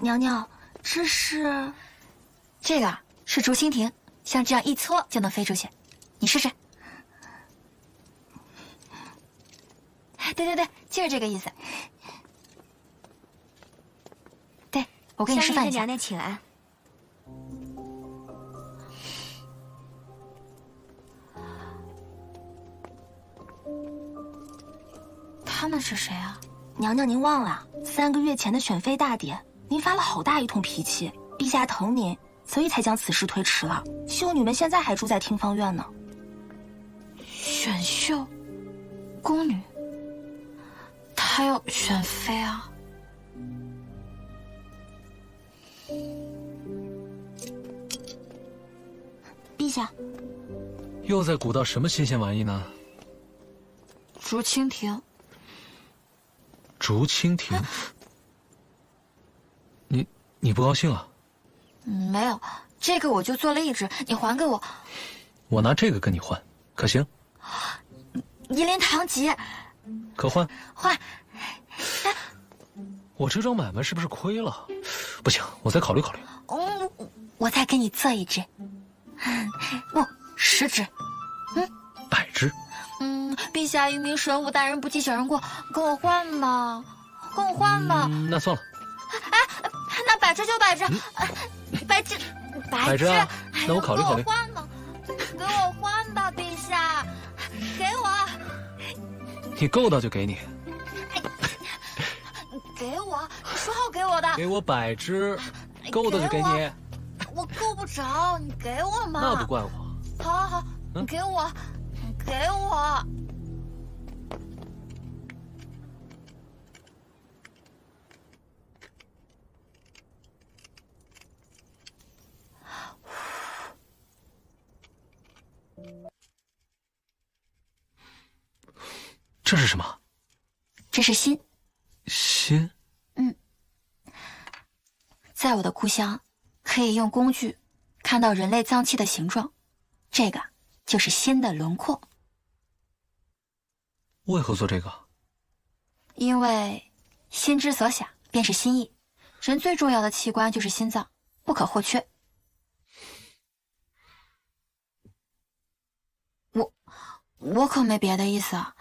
娘娘，这个是竹蜻蜓，像这样一搓就能飞出去，你试试。对，就是这个意思。对，我给你示范一下。娘娘请安。他们是谁啊？娘娘您忘了，3个月前的选妃大典，您发了好大一通脾气，陛下疼您，所以才将此事推迟了。秀女们现在还住在听芳院呢。选秀，宫女，她要选妃啊？陛下，又在鼓捣什么新鲜玩意呢？竹蜻蜓。竹蜻蜓，你不高兴啊？没有，这个我就做了一只，你还给我。我拿这个跟你换，可行？一连堂吉，可换？换。我这桩买卖是不是亏了？不行，我再考虑考虑。我再给你做一只。10只。100只。陛下英明神武，大人不计小人过，跟我换吧，那算了。那100只就100只，100只啊，那我考虑考虑。给我换吧，陛下，给我。你够到就给你。给我，你说好给我的。给我100只，够到就给你。我够不着，你给我嘛。那不怪我。好，你给我。这是什么？这是心。心？在我的故乡，可以用工具看到人类脏器的形状，这个就是心的轮廓。为何做这个？因为心之所想便是心意，人最重要的器官就是心脏，不可或缺。我可没别的意思啊，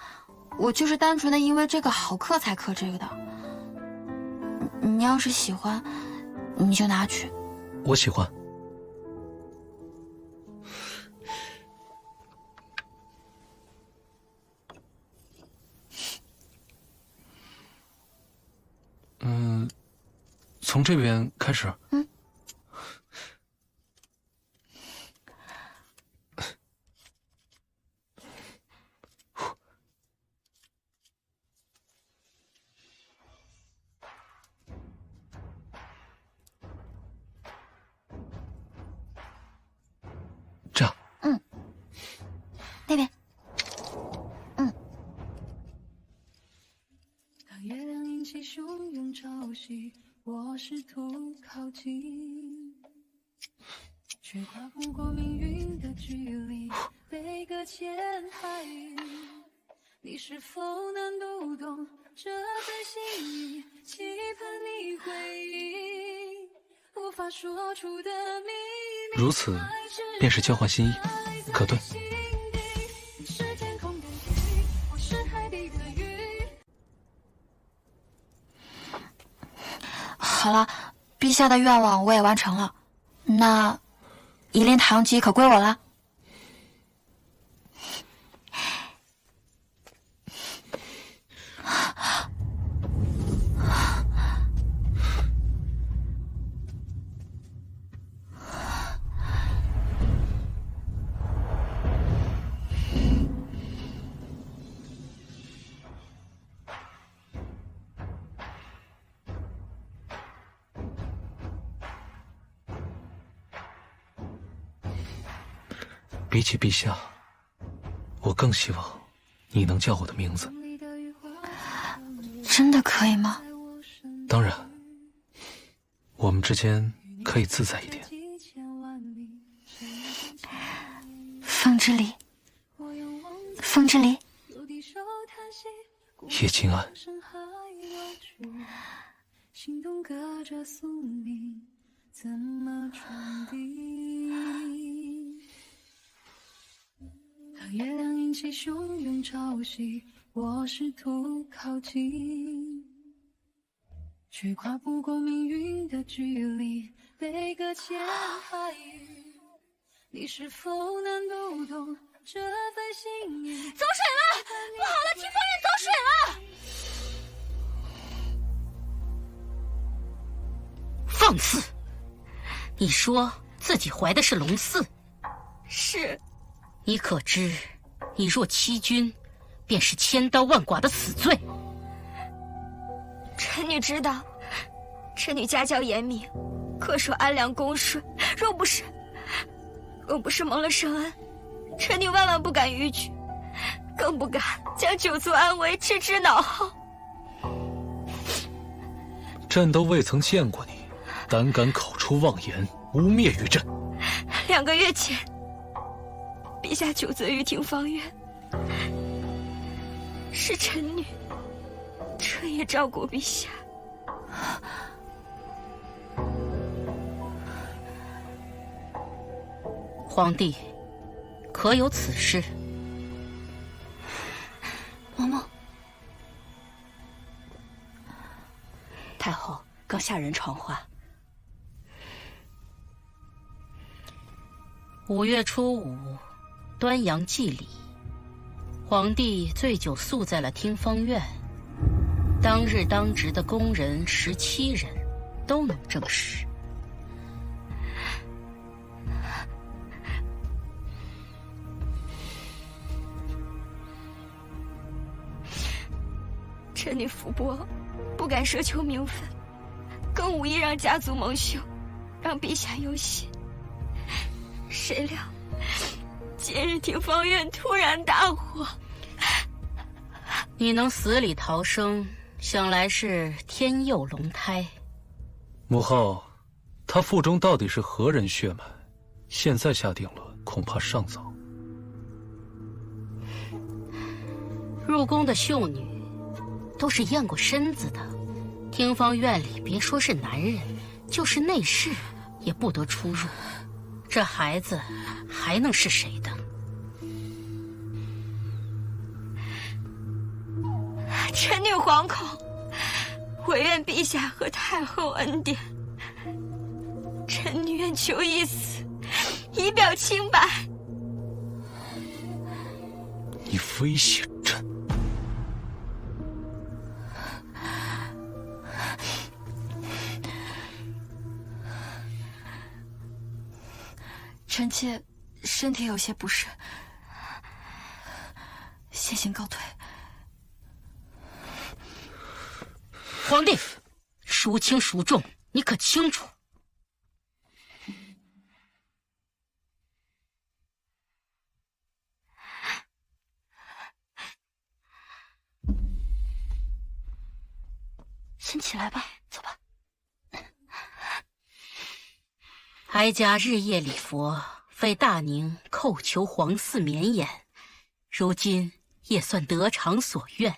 我就是单纯的因为这个好刻才刻这个的。你要是喜欢，你就拿去。我喜欢。从这边开始。这样。那边。当月亮引起汹涌潮汐，我试图靠近，却跨不过命运的距离，被搁浅海域。你是否能读懂这份心意？期盼你回应无法说出的秘密。如此，便是交换心意，可对？好了，陛下的愿望我也完成了，那一连堂吉可归我了。比起陛下，我更希望你能叫我的名字。真的可以吗？当然，我们之间可以自在一点。风之离，风之离，叶静安，心动隔着宿命，怎么传递？当月亮引起汹涌潮汐，我试图靠近，却跨不过命运的距离，被搁浅海域。你是否能读懂这份心意？走水了！不好了，听风院走水了！放肆！你说自己怀的是龙嗣，是。你可知，你若欺君，便是千刀万剐的死罪。臣女知道，臣女家教严明，恪守安良恭顺，若不是蒙了圣恩，臣女万万不敢逾矩，更不敢将九族安危置之脑后。朕都未曾见过你，胆敢口出妄言，污蔑于朕。2个月前，陛下久责于廷芳院，是臣女彻夜照顾陛下。皇帝，可有此事？嬷嬷，太后刚下人传话5月初5，端阳祭礼，皇帝醉酒宿在了听方院。当日当值的宫人17人都能证实。臣女福薄，不敢奢求名分，更无意让家族蒙羞，让陛下忧心。谁料今日廷芳院突然大火，你能死里逃生，想来是天佑龙胎。母后，他腹中到底是何人血脉？现在下定论，恐怕尚早。入宫的秀女都是验过身子的，听方院里别说是男人，就是内侍也不得出入。这孩子还能是谁的？臣女惶恐，唯愿陛下和太后恩典。臣女愿求一死，以表清白。你威胁朕？臣妾身体有些不适，先行告退。皇帝，孰轻孰重，你可清楚？先起来吧，走吧。哀家日夜礼佛，为大宁叩求皇嗣绵延，如今也算得偿所愿。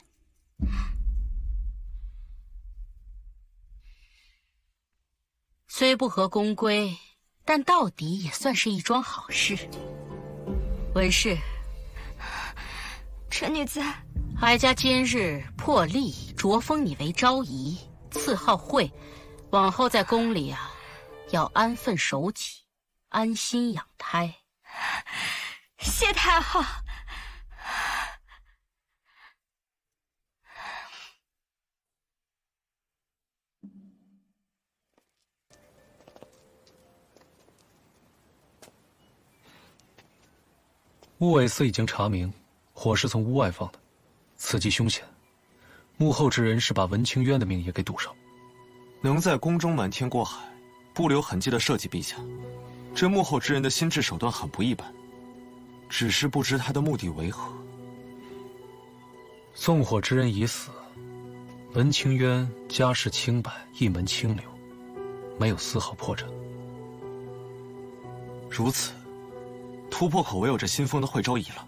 虽不合宫规，但到底也算是一桩好事。文氏，臣女在。哀家今日破例擢封你为昭仪，赐号惠，往后在宫里啊，要安分守己，安心养胎。谢太后。乌尾司已经查明，火是从屋外放的，此计凶险。幕后之人是把文清渊的命也给堵上。能在宫中瞒天过海，不留痕迹的设计陛下，这幕后之人的心智手段很不一般，只是不知他的目的为何。纵火之人已死，文清渊家世清白，一门清流，没有丝毫破绽。如此，突破口唯有这新封的惠州仪了。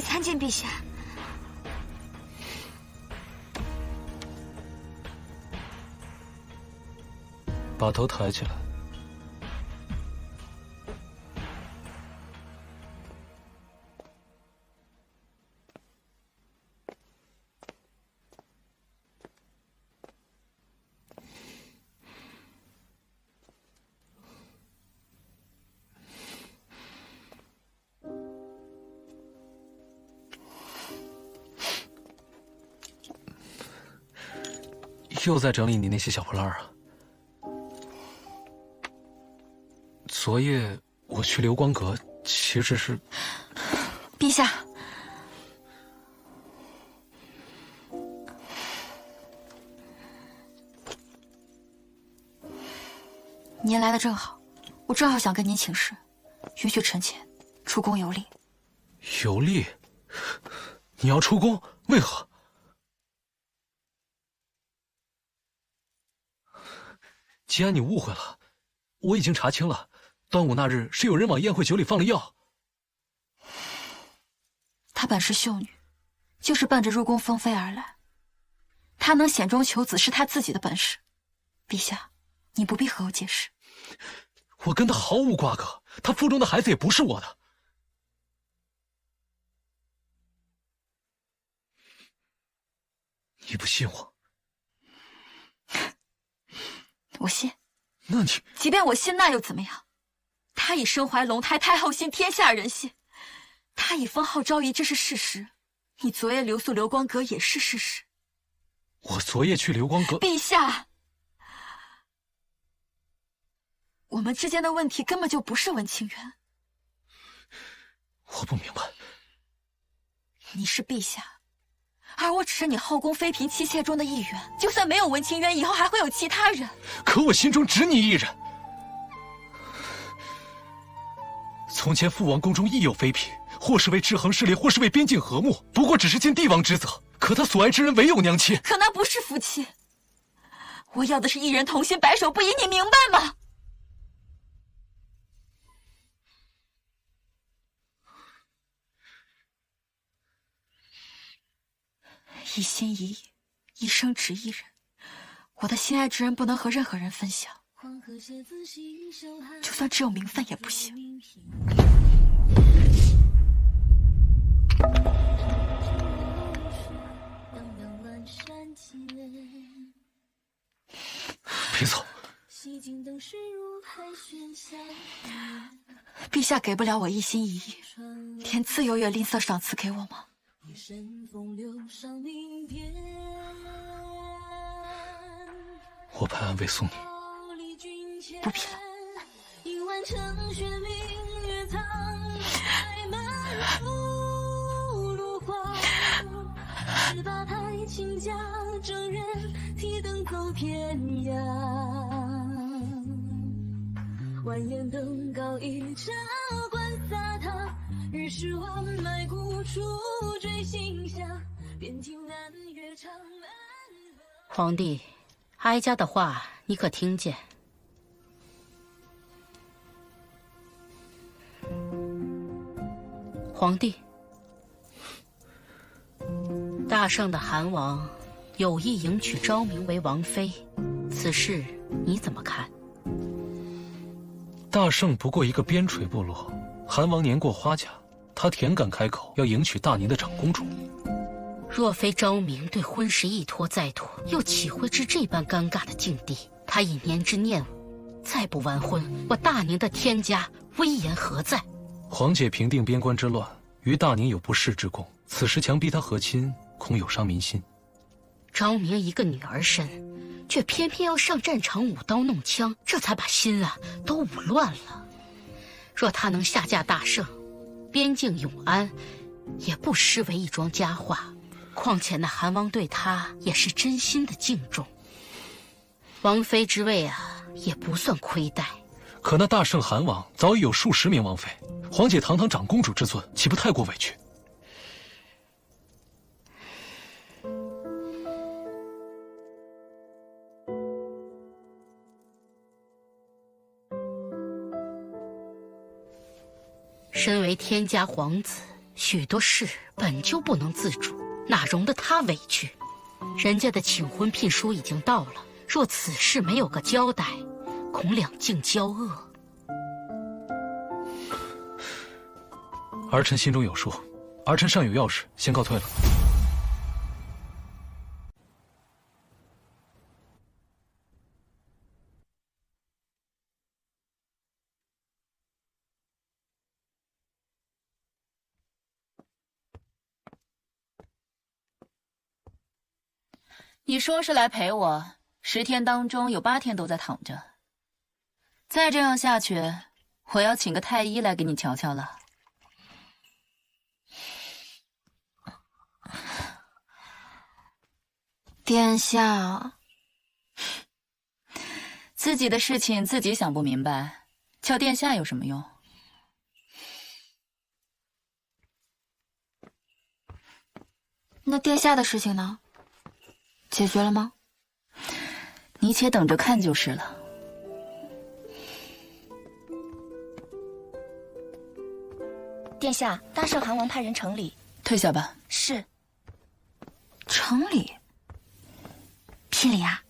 参见陛下。把头抬起来。又在整理你那些小破烂啊？昨夜我去流光阁，其实是……陛下，您来的正好，我正好想跟您请示，允许臣妾出宫游历。游历？你要出宫？为何？吉安，你误会了，我已经查清了，端午那日是有人往宴会酒里放了药。她本是秀女，就是奔着入宫封妃而来。她能险中求子是她自己的本事，陛下，你不必和我解释。我跟她毫无瓜葛，她腹中的孩子也不是我的。你不信我？我信。那你即便我信，那又怎么样？他已身怀龙胎，太后信，天下人信。他已封号昭仪，这是事实。你昨夜留宿流光阁也是事实。我昨夜去流光阁，陛下，我们之间的问题根本就不是文清渊。我不明白。你是陛下，而我只是你后宫妃嫔妻妾中的一员。就算没有文清渊，以后还会有其他人。可我心中只你一人。从前父王宫中亦有妃嫔，或是为制衡势力，或是为边境和睦，不过只是尽帝王职责。可他所爱之人唯有娘亲，可那不是夫妻。我要的是一人同心，白首不移，你明白吗？一心一意，一生只一人。我的心爱之人不能和任何人分享，就算只有名分也不行。别走！陛下给不了我一心一意，连自由也吝啬赏赐给我吗？我派安慰送你。不必了。万眼登高一茶观洒沓，于是万脉鼓处坠心下，便听南乐长满。皇帝，哀家的话你可听见？皇帝，大圣的韩王有意迎娶昭明为王妃，此事你怎么看？大圣不过一个边陲部落，韩王年过花甲，他田敢开口要迎娶大宁的长公主？若非昭明对婚事一拖再拖，又岂会至这般尴尬的境地？他已年之念我，再不完婚，我大宁的天家威严何在？皇姐平定边关之乱，于大宁有不世之功，此时强逼他和亲，恐有伤民心。昭明一个女儿身，却偏偏要上战场舞刀弄枪，这才把心都舞乱了。若她能下嫁大圣，边境永安，也不失为一桩佳话。况且那韩王对她也是真心的敬重，王妃之位也不算亏待。可那大圣韩王早已有数十名王妃，皇姐堂堂长公主之尊，岂不太过委屈？身为天家皇子，许多事本就不能自主，哪容得他委屈？人家的请婚聘书已经到了，若此事没有个交代，恐两境交恶。儿臣心中有数，儿臣尚有要事，先告退了。你说是来陪我，10天当中有8天都在躺着。再这样下去，我要请个太医来给你瞧瞧了。殿下，自己的事情自己想不明白，叫殿下有什么用？那殿下的事情呢？解决了吗？你且等着看就是了。殿下，大圣韩王派人城里。退下吧。是。城里？聘礼啊？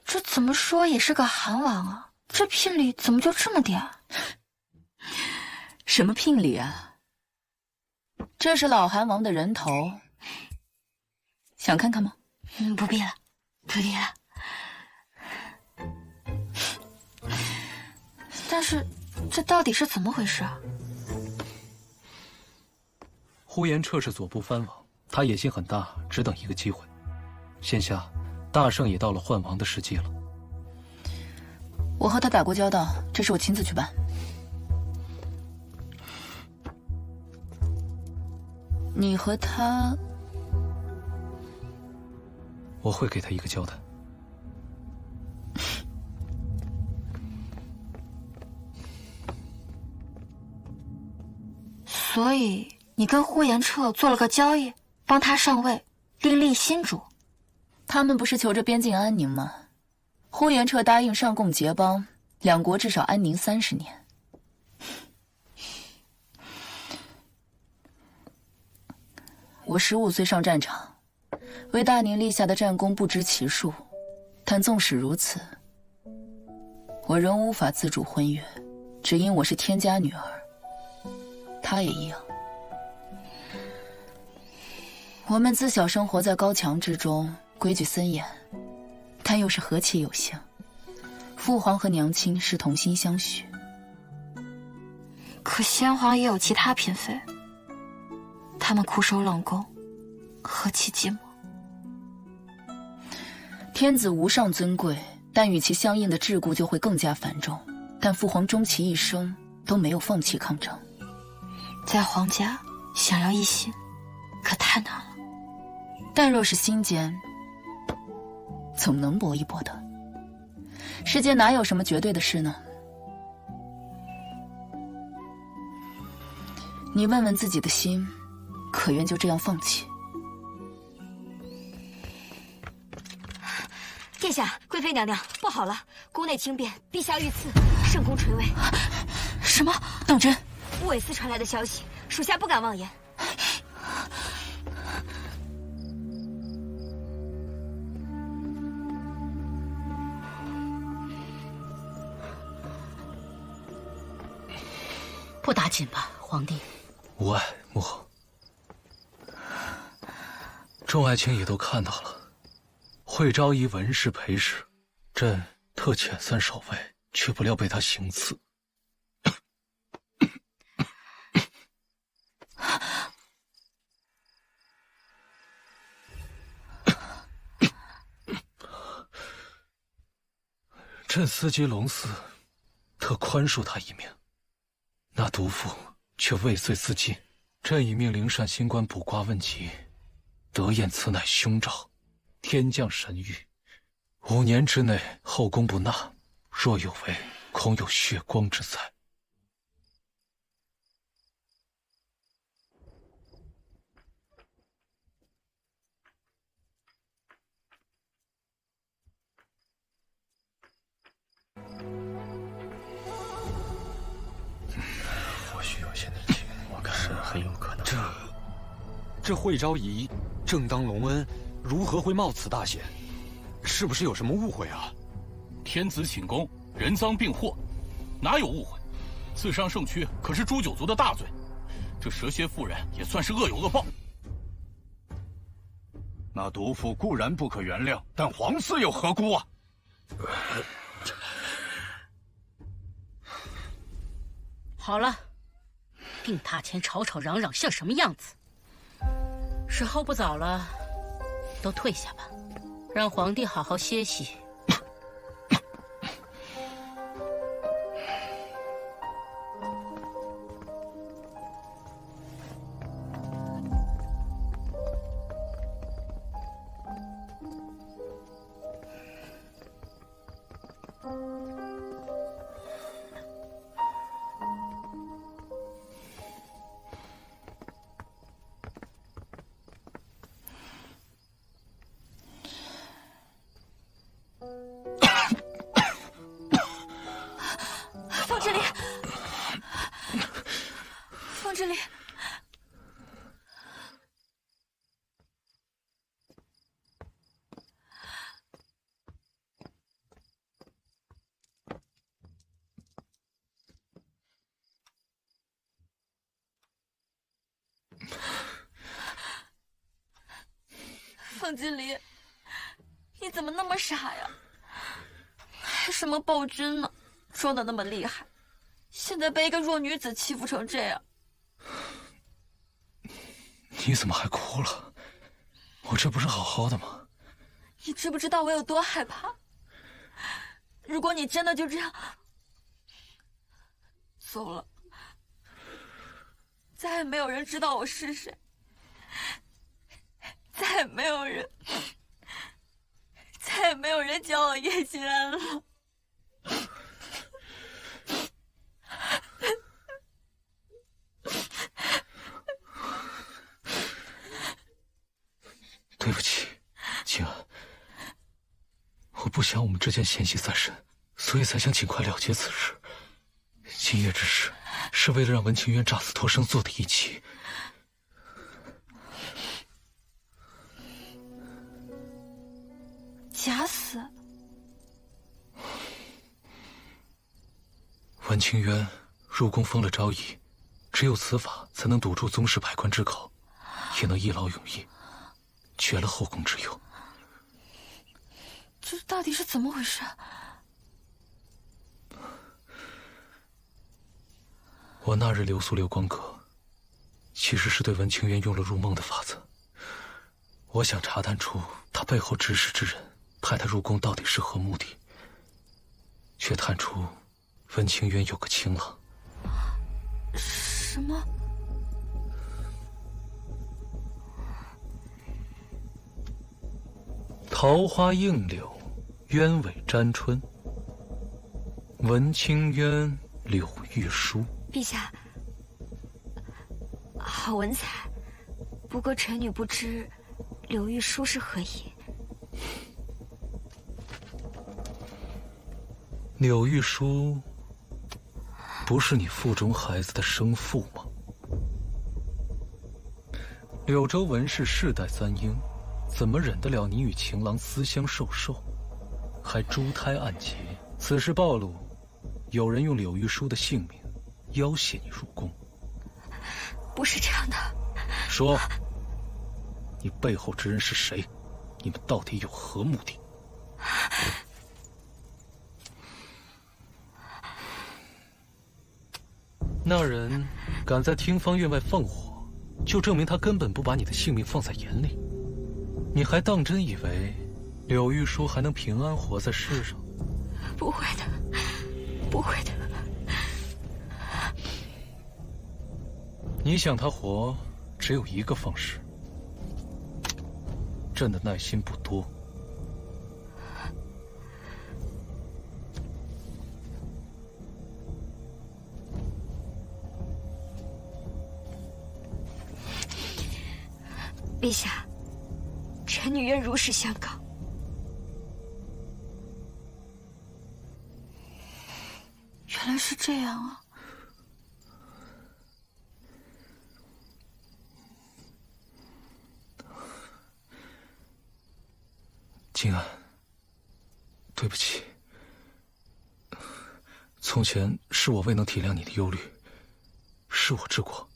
这怎么说也是个韩王啊，这聘礼怎么就这么点？什么聘礼啊？这是老韩王的人头，想看看吗？不必了，不必了。但是，这到底是怎么回事啊？呼延彻是左部藩王，他野心很大，只等一个机会。现下，大圣也到了换王的时机了。我和他打过交道，这事我亲自去办。你和他，我会给他一个交代。所以你跟呼延彻做了个交易，帮他上位，另立新主。他们不是求着边境安宁吗？呼延彻答应上贡结邦，两国至少安宁30年。我15岁上战场，为大宁立下的战功不知其数，但纵使如此，我仍无法自主婚约，只因我是天家女儿。他也一样。我们自小生活在高墙之中，规矩森严，但又是和气有幸。父皇和娘亲是同心相许。可先皇也有其他嫔妃，他们苦守冷宫，何其寂寞。天子无上尊贵，但与其相应的桎梏就会更加繁重。但父皇终其一生都没有放弃抗争。在皇家想要一心，可太难了。但若是心间，总能搏一搏的。世间哪有什么绝对的事呢？你问问自己的心，可愿就这样放弃？殿下，贵妃娘娘，不好了，宫内轻变，陛下遇刺，圣宫垂危。什么？当真？乌韦斯传来的消息，属下不敢妄言。不打紧吧，皇帝。无碍，母后。众爱卿也都看到了，会昭仪文氏陪侍，朕特遣3守卫，却不料被他行刺。朕思及龙嗣，特宽恕他一命。那毒妇却未遂自尽。朕已命灵善新官卜卦问疾，得验此乃凶兆，天降神谕，5年之内后宫不纳，若有违，恐有血光之灾。这惠昭仪正当隆恩，如何会冒此大险？是不是有什么误会啊？天子寝宫，人赃并获，哪有误会？刺伤圣躯可是诛九族的大罪，这蛇蝎妇人也算是恶有恶报。那毒妇固然不可原谅，但皇嗣又何辜啊？好了，病榻前吵吵嚷嚷像什么样子？时候不早了，都退下吧，让皇帝好好歇息。风之灵，风之灵，风之灵，你怎么那么傻呀？还什么暴君呢？装的那么厉害，现在被一个弱女子欺负成这样。你怎么还哭了？我这不是好好的吗？你知不知道我有多害怕？如果你真的就这样走了，再也没有人知道我是谁，再也没有人叫我叶心安了。对不起，静安，我不想我们之间嫌隙再深，所以才想尽快了结此事。今夜之事是为了让文清渊诈死脱生做的一棋。假死？文清渊入宫封了昭仪，只有此法才能堵住宗室百官之口，也能一劳永逸，绝了后宫之忧。这到底是怎么回事？我那日留宿六光阁，其实是对文清渊用了入梦的法子。我想查探出他背后指使之人派他入宫到底是何目的，却探出文清渊有个情郎。什么？桃花映柳，鸢尾沾春。文清渊，柳玉书。陛下，好文采。不过臣女不知柳玉书是何意。柳玉书不是你腹中孩子的生父吗？柳州文氏世代三英，怎么忍得了你与情郎私相授受，还珠胎暗结？此事暴露，有人用柳玉书的性命要挟你入宫。不是这样的。说，你背后之人是谁？你们到底有何目的？那人敢在听芳院外放火，就证明他根本不把你的性命放在眼里。你还当真以为柳玉书还能平安活在世上？不会的，不会的。你想他活，只有一个方式。朕的耐心不多。陛下，臣女愿如实相告。原来是这样啊！静安，对不起。从前是我未能体谅你的忧虑，是我之过。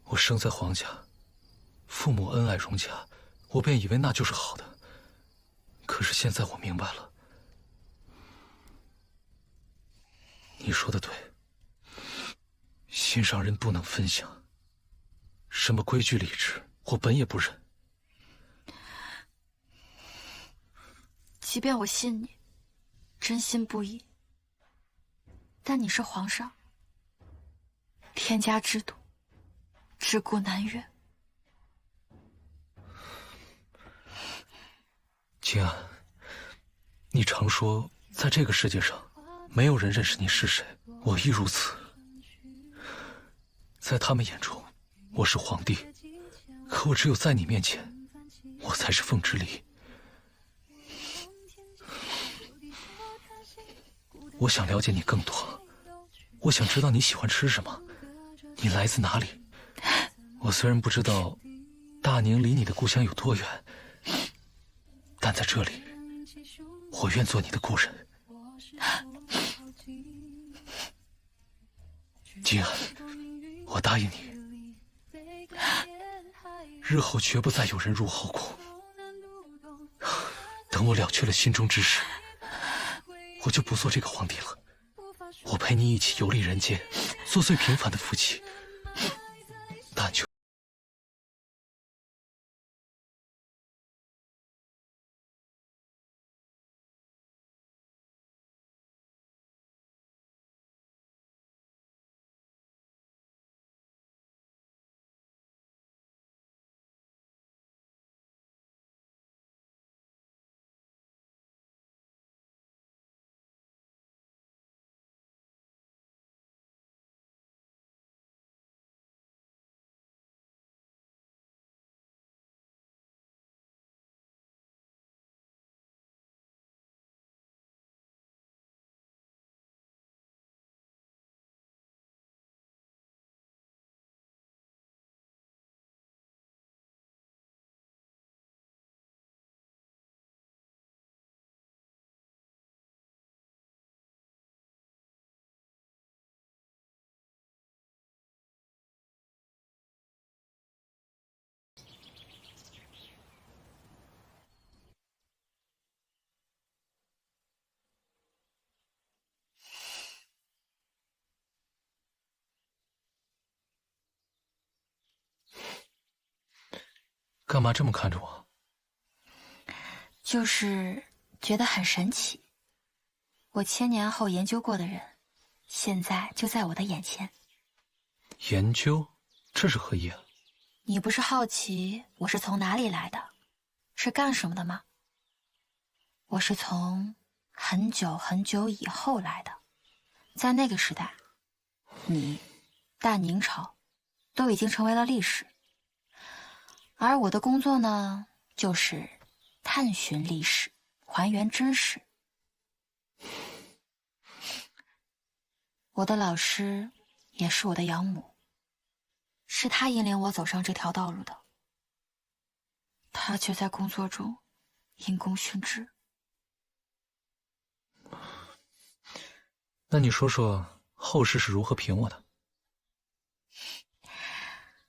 我生在皇家，父母恩爱融洽，我便以为那就是好的。可是现在我明白了，你说的对，心上人不能分享。什么规矩礼制，我本也不认。即便我信你，真心不疑，但你是皇上，天家制度，自古难越。静安，你常说在这个世界上，没有人认识你是谁，我亦如此。在他们眼中，我是皇帝，可我只有在你面前，我才是凤之离。我想了解你更多，我想知道你喜欢吃什么，你来自哪里。我虽然不知道大宁离你的故乡有多远，但在这里，我愿做你的故人。静安，我答应你，日后绝不再有人入后宫。等我了却了心中之事，我就不做这个皇帝了。我陪你一起游历人间，做最平凡的夫妻。但求干嘛这么看着我？就是觉得很神奇。我千年后研究过的人，现在就在我的眼前。研究？这是何意啊？你不是好奇我是从哪里来的，是干什么的吗？我是从很久很久以后来的，在那个时代，你、大宁朝都已经成为了历史。而我的工作呢，就是探寻历史，还原真实。我的老师也是我的养母，是她引领我走上这条道路的。她却在工作中因公殉职。那你说说后世是如何评我的？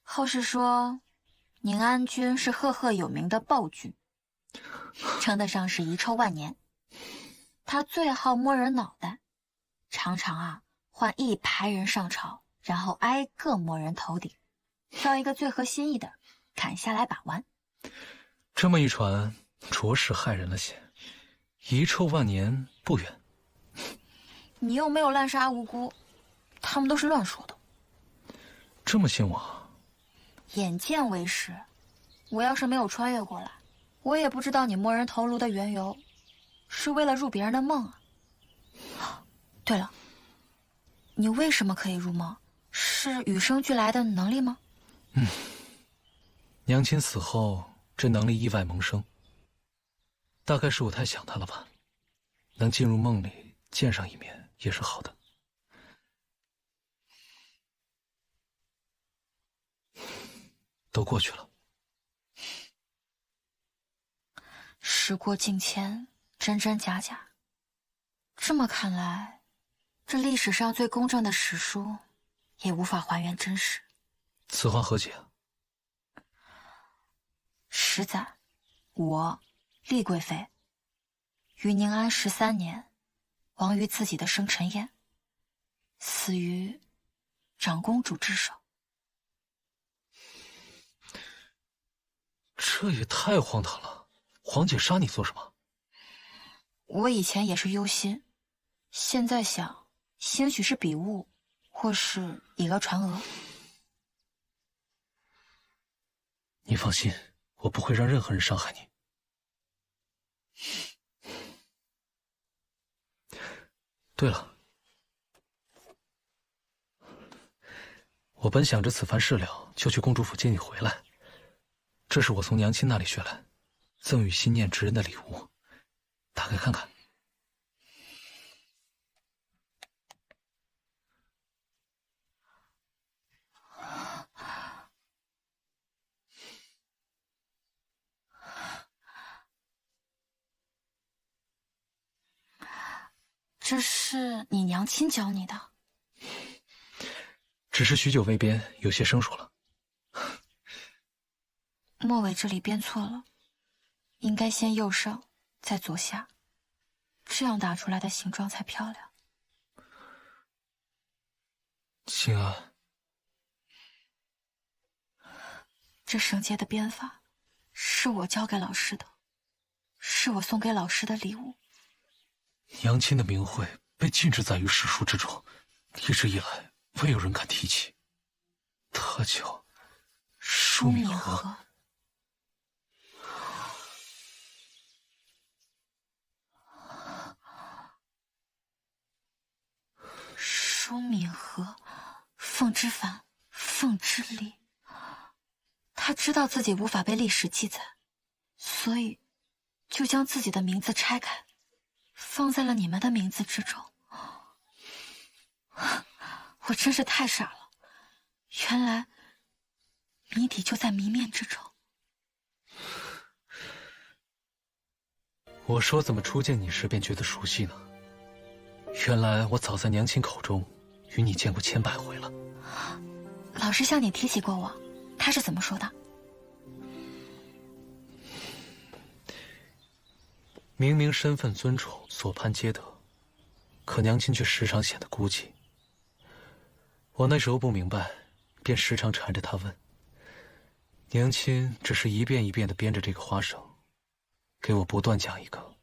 后世说宁安君是赫赫有名的暴君，称得上是遗臭万年。他最好摸人脑袋，常常换一排人上朝，然后挨个摸人头顶，挑一个最合心意的砍下来把玩。这么一传，着实害人了些。遗臭万年不远。你又没有滥杀无辜，他们都是乱说的。这么信我？眼见为实，我要是没有穿越过来，我也不知道你摸人头颅的缘由，是为了入别人的梦啊。对了，你为什么可以入梦？是与生俱来的能力吗？娘亲死后，这能力意外萌生。大概是我太想她了吧，能进入梦里见上一面也是好的。都过去了。时过境迁，真真假假。这么看来，这历史上最公正的史书，也无法还原真实。此话何解啊10载，我厉贵妃于宁安13年，亡于自己的生辰宴，死于长公主之手。这也太荒唐了！皇姐杀你做什么？我以前也是忧心，现在想，兴许是笔误，或是以讹传讹。你放心，我不会让任何人伤害你。对了，我本想着此番事了，就去公主府接你回来。这是我从娘亲那里学来，赠与心念之人的礼物，打开看看。这是你娘亲教你的？只是许久未编，有些生疏了。末尾这里编错了，应该先右上，再左下，这样打出来的形状才漂亮。心安，这绳结的编法是我教给老师的，是我送给老师的礼物。娘亲的名讳被禁止在于史书之中，一直以来未有人敢提起。她叫舒敏和。舒敏和，凤之凡，凤之丽。他知道自己无法被历史记载，所以就将自己的名字拆开，放在了你们的名字之中。我真是太傻了，原来谜底就在谜面之中。我说怎么初见你时便觉得熟悉呢？原来我早在娘亲口中与你见过千百回了。老师向你提起过我，他是怎么说的？明明身份尊崇，所盼皆得，可娘亲却时常显得孤寂。我那时候不明白，便时常缠着她问。娘亲只是一遍一遍地编着这个花绳，给我不断讲一个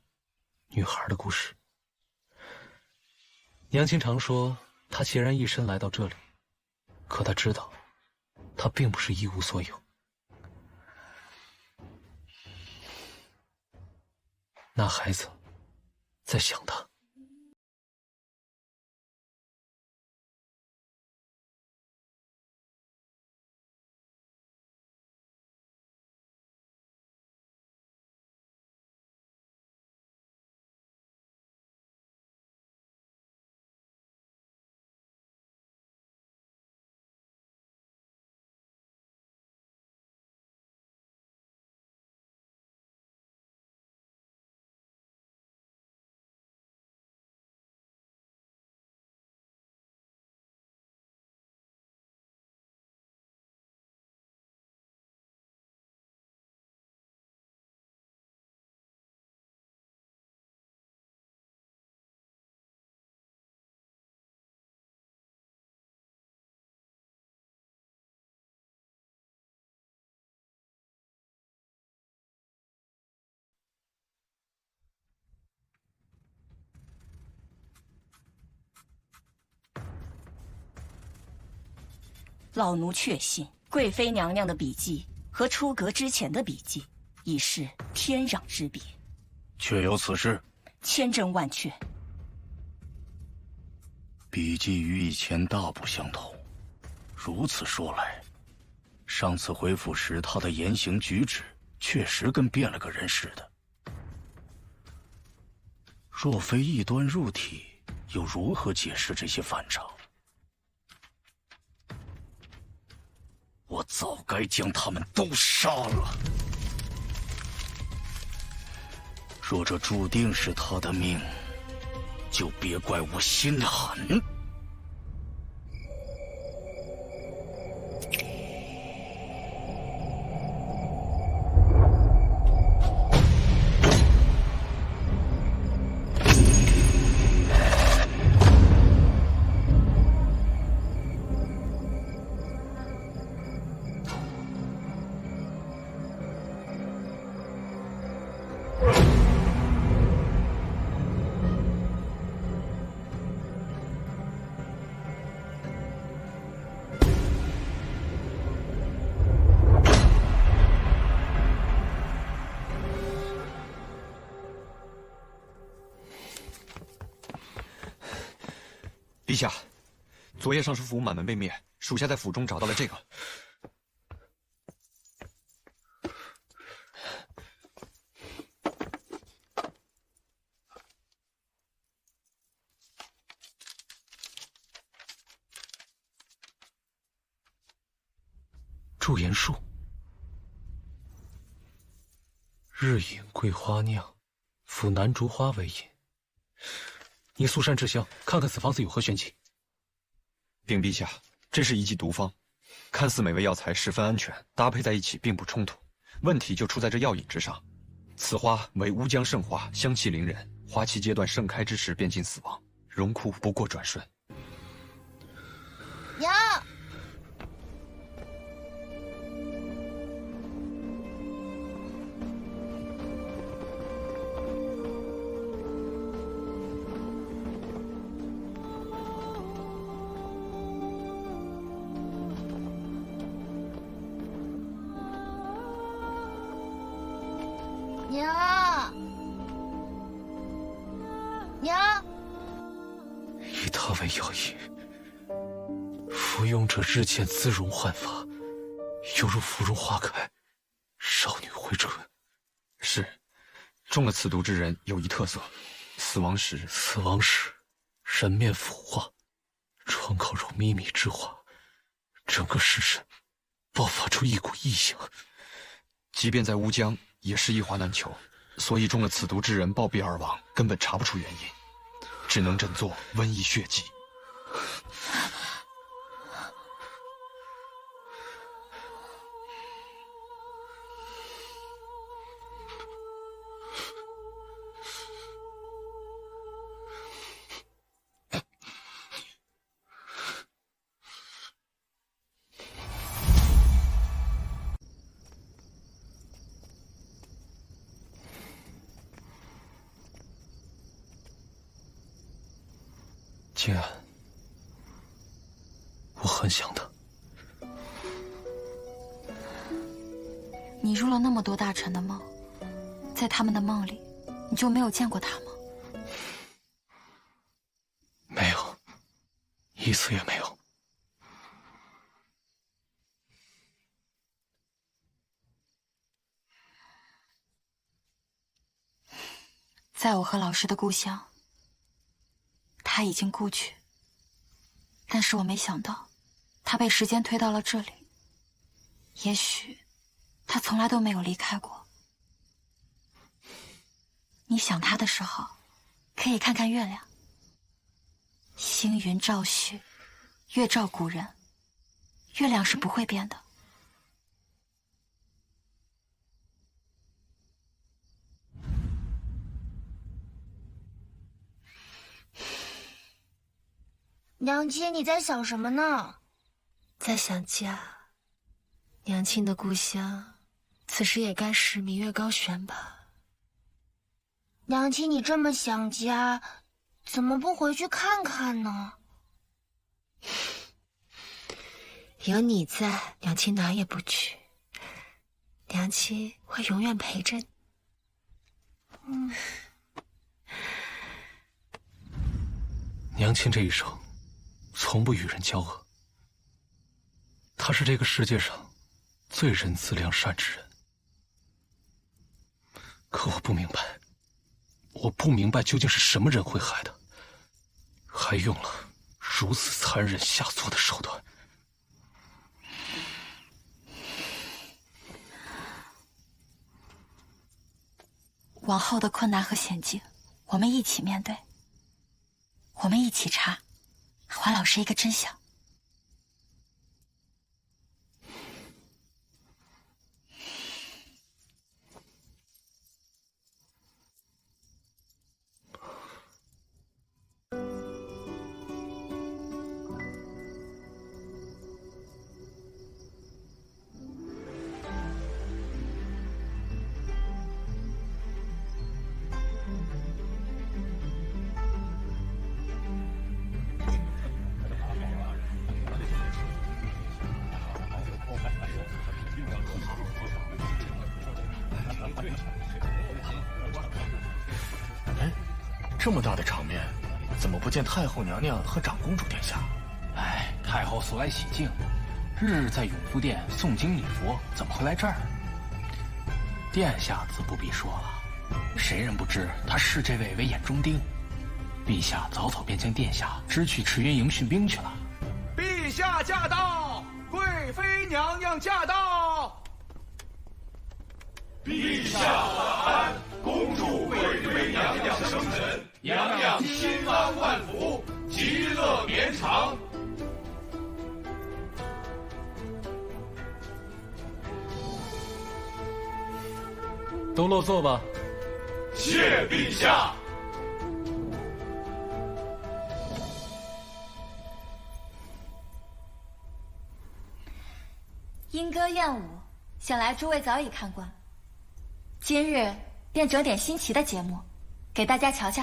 女孩的故事。娘亲常说，她孑然一身来到这里，可她知道，她并不是一无所有。那孩子在想她。老奴确信，贵妃娘娘的笔迹和出阁之前的笔迹已是天壤之别。确有此事？千真万确。笔迹与以前大不相同。如此说来，上次回府时他的言行举止确实跟变了个人似的。若非异端入体，又如何解释这些反常？我早该将他们都杀了。若这注定是他的命，就别怪我心狠。陛下，昨夜上师府满门被灭，属下在府中找到了这个。驻颜术，日饮桂花酿，辅南竹花为饮。你速善制香，看看此方子有何玄机。禀陛下，这是一剂毒方，看似美味药材十分安全，搭配在一起并不冲突。问题就出在这药引之上。此花为乌江圣花，香气凌人，花期阶段盛开之时便近死亡，荣枯不过转瞬。娘。娘，娘，以它为药引，服用者日渐姿容焕发，犹如芙蓉花开，少女回春。是，中了此毒之人有一特色，死亡时人面腐化，窗口如靡靡之花，整个尸身爆发出一股异香。即便在乌江，也是一花难求，所以中了此毒之人暴毙而亡，根本查不出原因，只能诊作瘟疫血迹。静安，我很想他。你入了那么多大臣的梦，在他们的梦里，你就没有见过他吗？没有，一次也没有。在我和老师的故乡，他已经故去，但是我没想到，他被时间推到了这里。也许，他从来都没有离开过。你想他的时候，可以看看月亮。星云照旭，月照古人，月亮是不会变的。娘亲，你在想什么呢？在想家。娘亲的故乡，此时也该是明月高悬吧。娘亲，你这么想家，怎么不回去看看呢？有你在，娘亲哪也不去。娘亲会永远陪着你。娘亲这一生从不与人交恶，她是这个世界上最仁慈良善之人。可我不明白究竟是什么人会害她，还用了如此残忍下作的手段。往后的困难和险境，我们一起面对，我们一起查，还老师一个真相。这么大的场面，怎么不见太后娘娘和长公主殿下？哎，太后素来喜静，日日在永福殿诵经礼佛，怎么会来这儿？殿下自不必说了，谁人不知他视这位为眼中钉？陛下早早便将殿下支去赤云营训兵去了。陛下驾到，贵妃娘娘驾到。陛下晚安，恭祝贵妃娘娘生辰，娘娘心安万福，吉乐绵长。都落座吧。谢陛下。莺歌燕舞，想来诸位早已看惯。今日便整点新奇的节目，给大家瞧瞧。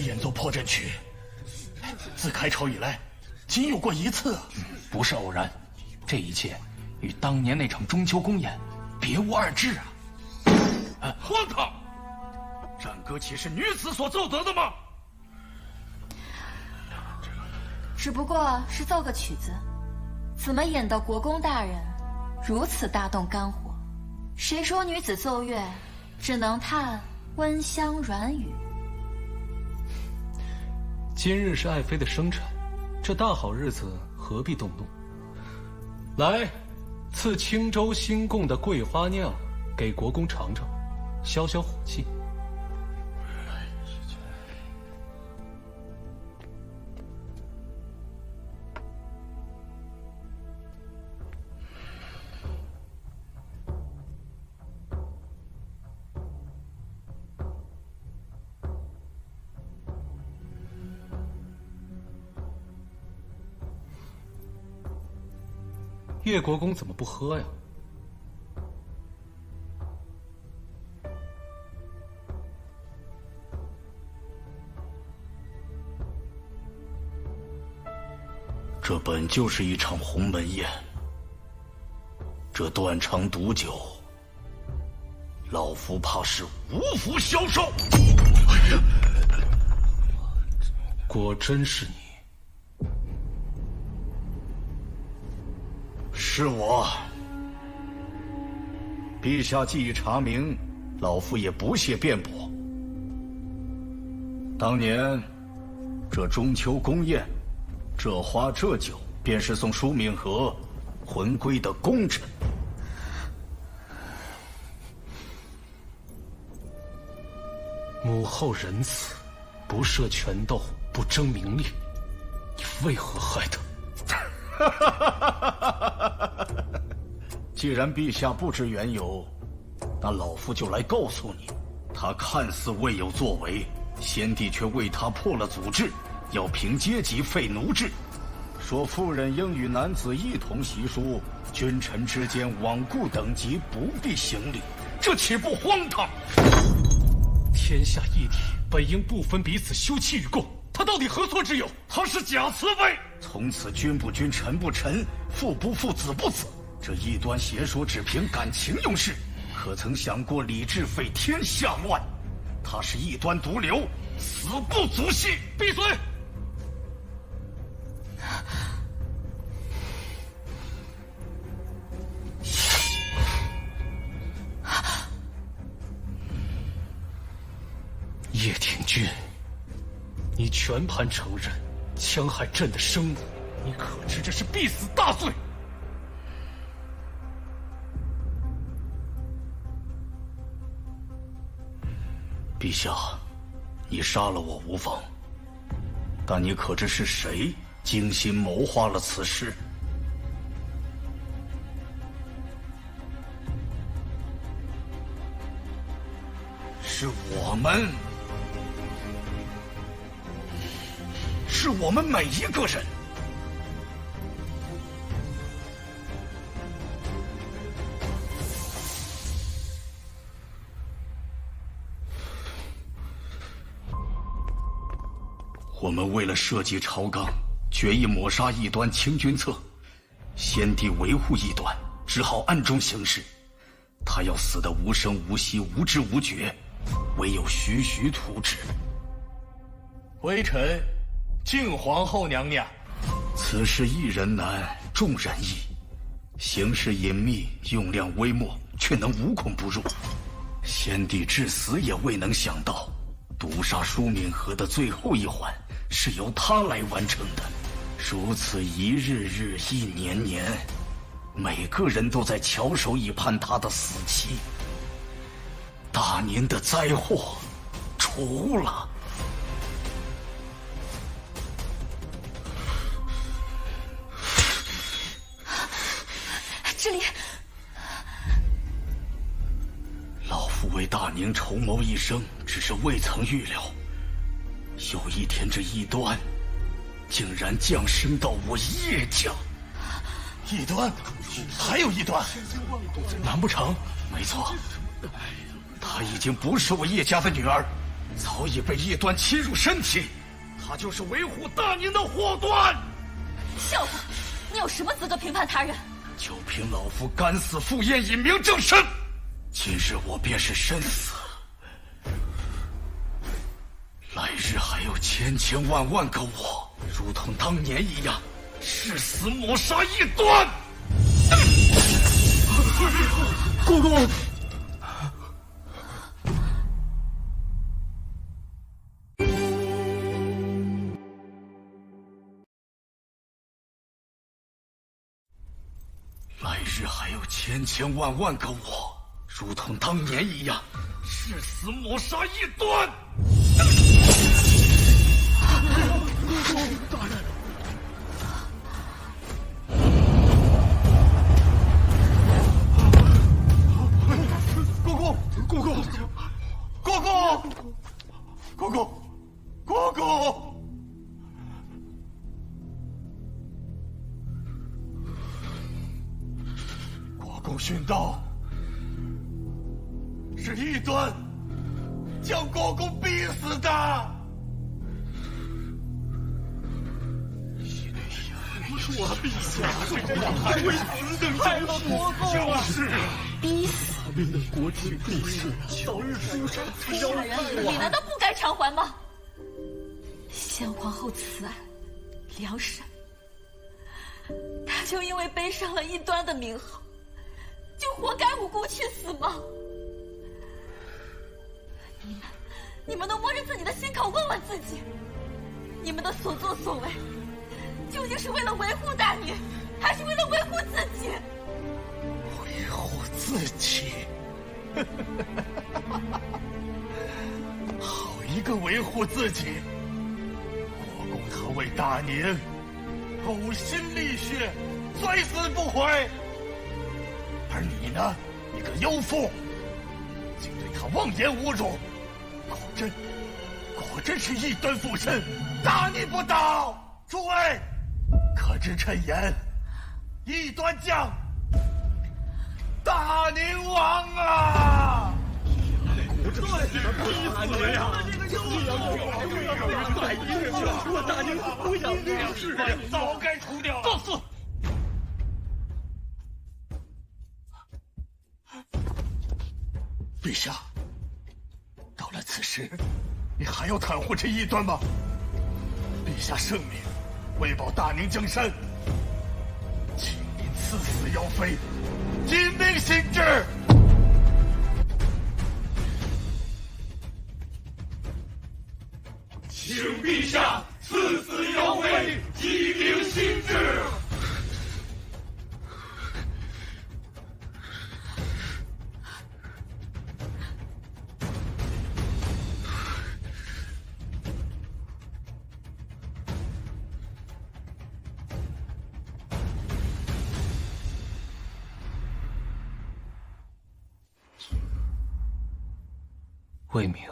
演奏破阵曲，自开朝以来，仅有过一次。不是偶然，这一切与当年那场中秋公宴别无二致啊！荒唐！战歌岂是女子所奏得的吗？只不过是奏个曲子，怎么引得国公大人如此大动肝火？谁说女子奏乐只能叹温香软语？今日是爱妃的生辰，这大好日子何必动怒？来，赐青州新贡的桂花酿给国公尝尝，消消火气。叶国公怎么不喝呀？这本就是一场鸿门宴，这断肠毒酒，老夫怕是无福消受。果真是你。是我，陛下既已查明，老夫也不屑辩驳。当年这中秋宫宴，这花这酒，便是送舒敏和魂归的功臣。母后仁慈，不涉权斗，不争名利，你为何害他？既然陛下不知缘由，那老夫就来告诉你，他看似未有作为，先帝却为他破了祖制，要平阶级废奴制，说妇人应与男子一同习书，君臣之间罔顾等级，不必行礼，这岂不荒唐？天下一体，本应不分彼此，休戚与共。他到底何错之有？他是假慈悲。从此君不君，臣不臣，父不父，子不子。这异端邪说只凭感情用事，可曾想过礼制废天下乱？他是异端毒瘤，死不足惜！闭嘴！叶挺君，你全盘承认戕害朕的生母，你可知这是必死大罪？陛下，你杀了我无妨，但你可知是谁精心谋划了此事？是我们，是我们每一个人。我们为了社稷朝纲，决意抹杀异端清君侧。先帝维护异端，只好暗中行事。他要死得无声无息、无知无觉，唯有徐徐图之。微臣敬皇后娘娘。此事一人难，众人易。行事隐秘，用量微末，却能无孔不入。先帝至死也未能想到，毒杀舒敏和的最后一环是由他来完成的。如此一日日，一年年，每个人都在翘首以盼他的死期。大年的灾祸除了。这里，老夫为大宁筹谋一生，只是未曾预料，有一天这异端竟然降生到我叶家。异端？还有异端？难不成？没错，她已经不是我叶家的女儿，早已被异端侵入身体。她就是维护大宁的祸端。笑话！你有什么资格评判他人？就凭老夫敢死赴宴，以明正身。今日我便是身死，来日还有千千万万个我，如同当年一样，誓死抹杀异端。公公，来日还有千千万万个我，如同当年一样，誓死抹杀异端。大人，公公，公公，公公，公公，公公。国公殉道，是异端将国公逼死的。我陛下是为此等害了国公，就是逼死大明的国君必是早日出山才要杀人，你难道不该偿还吗？先皇后慈爱良善，他就因为背上了异端的名号，就活该无辜去死吗？你们都摸着自己的心口问问自己，你们的所作所为，究竟是为了维护大宁，还是为了维护自己？维护自己，好一个维护自己！国公他为大宁呕心沥血，摔死不悔。而你呢，你个妖妇，竟对他妄言侮辱，果真是异端附身，大逆不道！诸位，可知谶言？异端将，大宁亡啊！国这是逼死呀！我大宁不要这事，早该除掉了。放肆！陛下，到了此时，你还要袒护这异端吗？陛下圣明，为保大宁江山，请您赐死姚妃，今命行之。请陛下赐死姚妃，即命行之。魏明，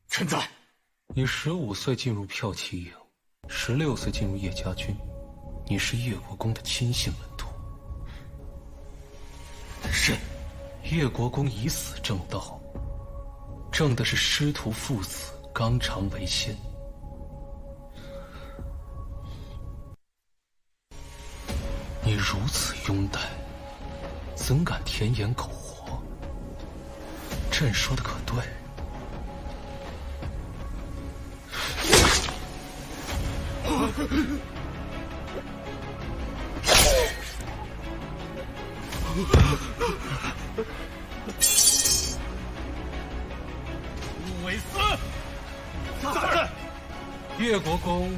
臣在。你15岁进入骠骑营，16岁进入叶家军，你是叶国公的亲信门徒。是。叶国公以死正道，正的是师徒父子，纲常为先。你如此拥戴，怎敢甜言苟活？朕说的可对？韦斯，在。叶国公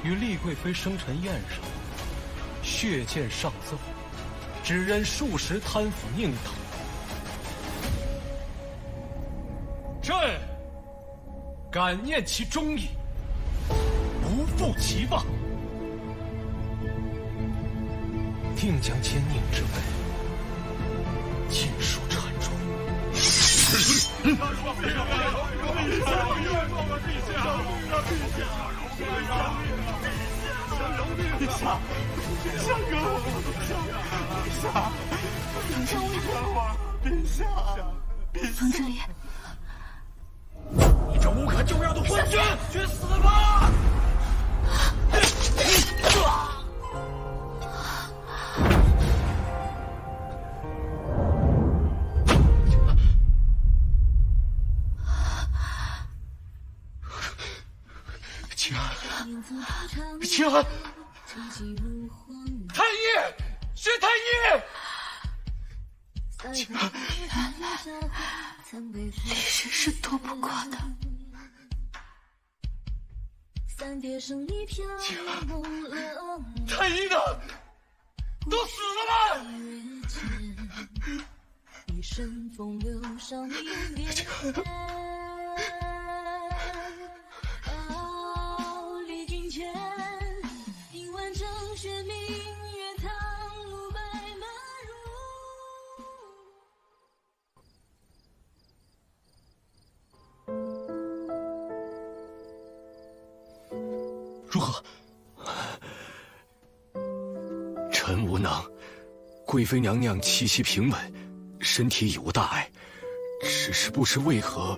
与丽贵妃生辰宴上，血溅上奏，指认数十贪腐佞党。朕感念其忠义，不负其望，定将奸佞之辈尽数铲除。冯之礼，你这无可救药的昏君，去死吧！秦安，秦安，太医，是太医！秦安，历史是躲不过的。秦安，太医呢？都死了吗？秦安。如何？臣无能。贵妃娘娘气息平稳，身体已无大碍，只是不知为何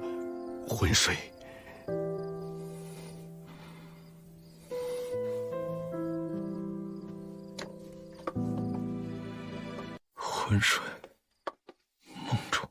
昏睡。昏睡，梦中。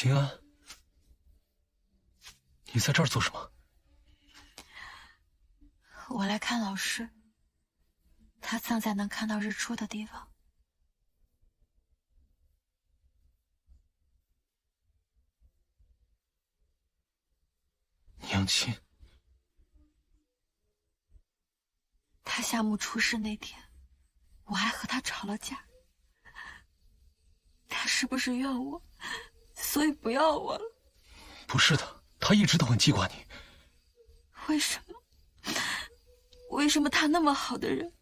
秦安，你在这儿做什么？我来看老师，他葬在能看到日出的地方。娘亲，他夏目出事那天，我还和他吵了架。他是不是怨我，所以不要我了？不是的，他一直都很记挂你。为什么？为什么他那么好的人，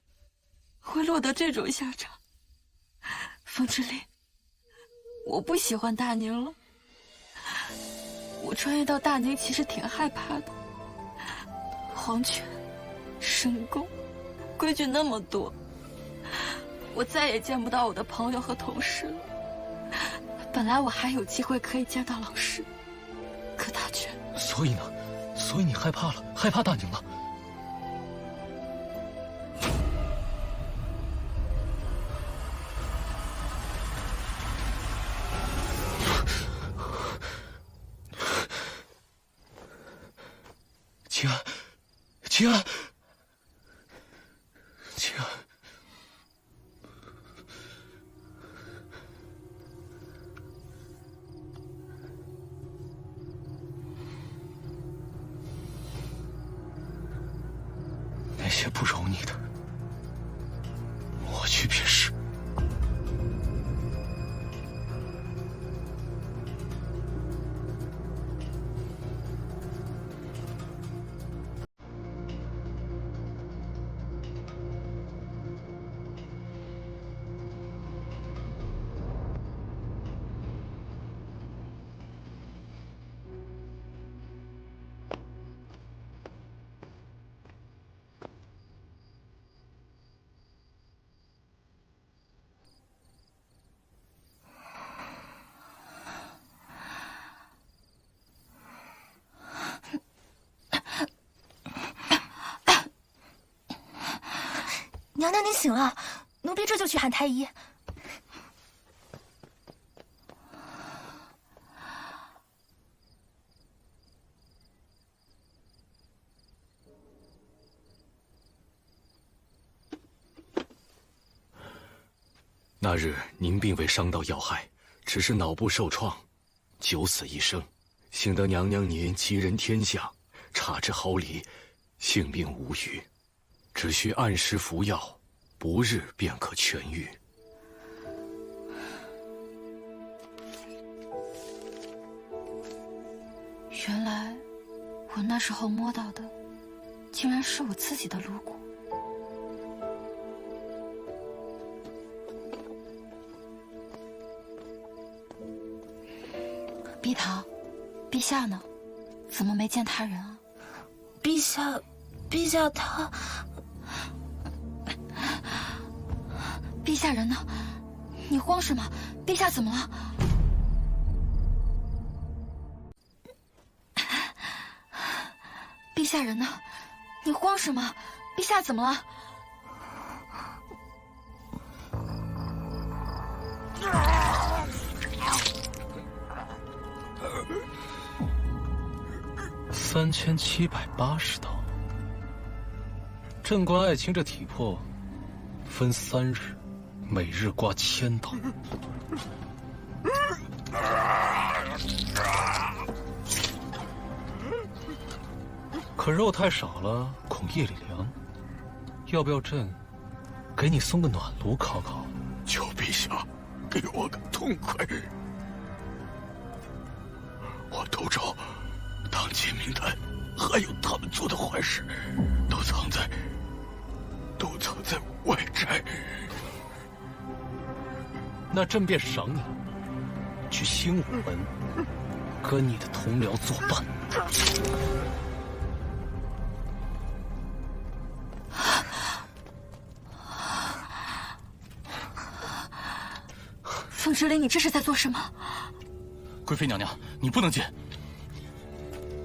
会落得这种下场？风之凛，我不喜欢大宁了。我穿越到大宁其实挺害怕的，黄泉、深宫，规矩那么多，我再也见不到我的朋友和同事了。本来我还有机会可以见到老师，可他却……所以呢？所以你害怕了，害怕大宁了？秦安，秦安，秦安。那些不容你的，我去便是。娘娘，您醒了，奴婢这就去喊太医。那日您并未伤到要害，只是脑部受创，九死一生，幸得娘娘您吉人天相，差之毫厘，性命无虞。只需按时服药，不日便可痊愈。原来，我那时候摸到的，竟然是我自己的颅骨。碧桃，陛下呢？怎么没见他人啊？陛下他……陛下人呢？你慌什么？陛下怎么了？陛下人呢？你慌什么？陛下怎么了？3780刀。镇关爱卿这体魄，分3日，每日刮1000刀。可肉太少了，恐夜里凉。要不要朕给你送个暖炉烤烤？求陛下给我个痛快！我都知道当今名单，还有他们做的坏事，都藏在外宅。那朕便赏你去新武门，跟你的同僚作伴。风之凛，你这是在做什么？贵妃娘娘，你不能进。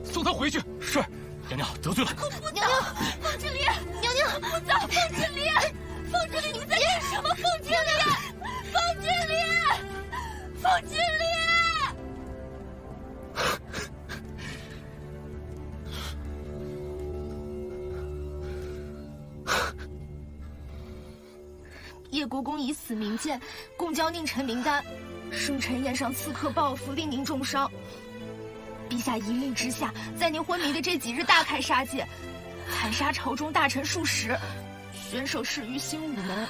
送他回去。是，娘娘得罪了。娘娘，风之凛，娘娘不走，风之凛，风之凛，你在干什么？风之凛，风之凛，风之凛。叶国公以死明谏，共交佞臣名单，生辰宴上刺客报复，令您重伤。陛下一令之下，在您昏迷的这几日大开杀戒，残杀朝中大臣数十，选手侍于新午门。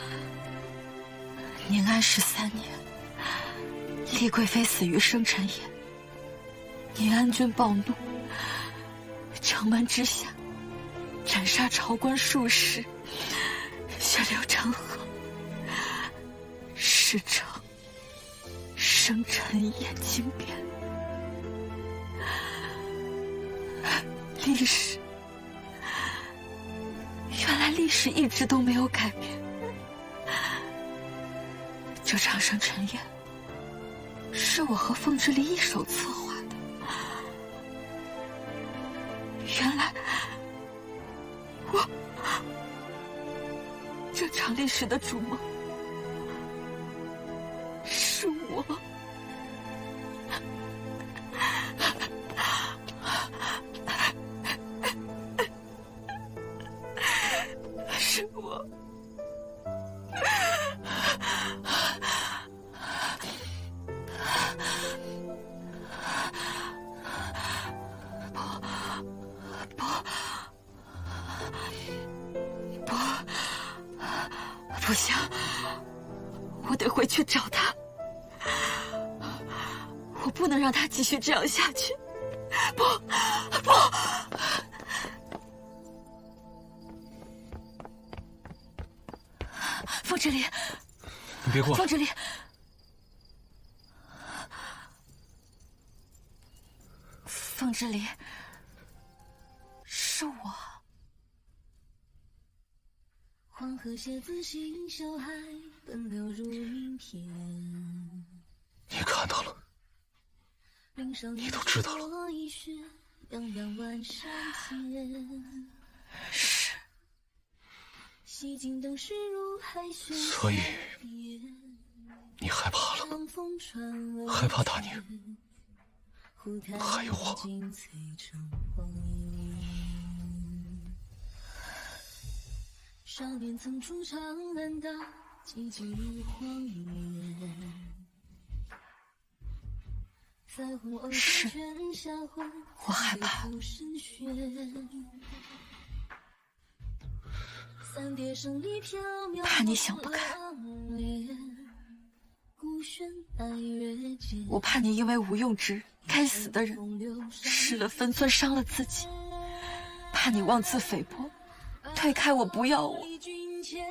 宁安13年，丽贵妃死于生辰宴，宁安君暴怒，城门之下斩杀朝官数十，血流成河，史称生辰宴惊变。历史，原来历史一直都没有改变。这场生辰宴是我和凤之离一手策划的。原来这场历史的主谋是我。是我。不行，我得回去找他。我不能让他继续这样下去。不。凤之离，你别过来。凤之离，凤之离，是我。黄河写字行小海，奔流如影片。你看到了，你都知道了。是。所以你害怕了，害怕大宁，还有我。少年曾出长安道，寂寂如荒原。是，我害怕。怕你想不开，我怕你因为无用之人，该死的人失了分寸，伤了自己，怕你妄自菲薄，推开我，不要我。晴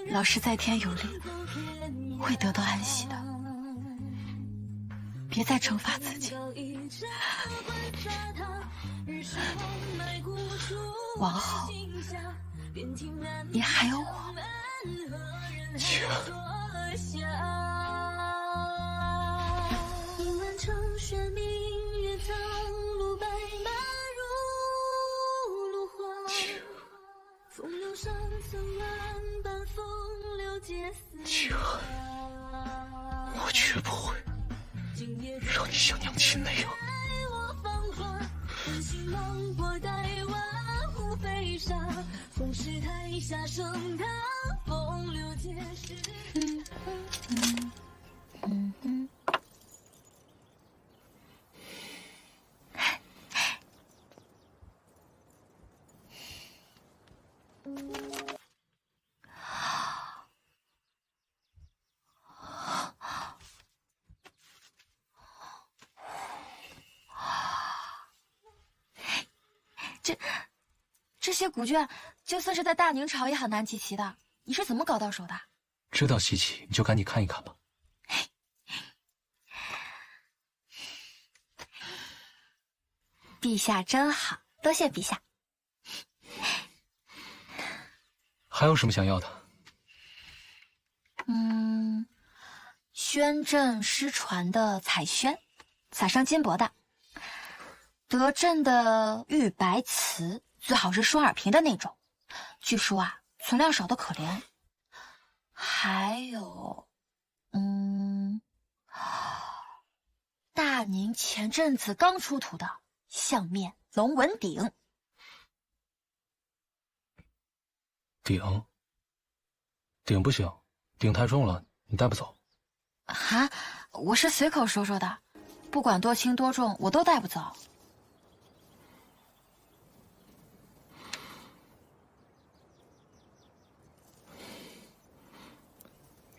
安，老师在天有灵，会得到安息的。别再惩罚自己，往后你还有我。晴安，晴安，我绝不会让你像娘亲那样。这些古卷，就算是在大宁朝也很难集齐的。你是怎么搞到手的？知道稀奇，你就赶紧看一看吧。陛下真好，多谢陛下。还有什么想要的？宣朕失传的彩宣，撒上金箔的。德政的玉白瓷，最好是双耳瓶的那种，据说啊，存量少得可怜。还有，大宁前阵子刚出土的相面龙纹鼎。鼎不行，鼎太重了，你带不走。啊，我是随口说说的，不管多轻多重，我都带不走。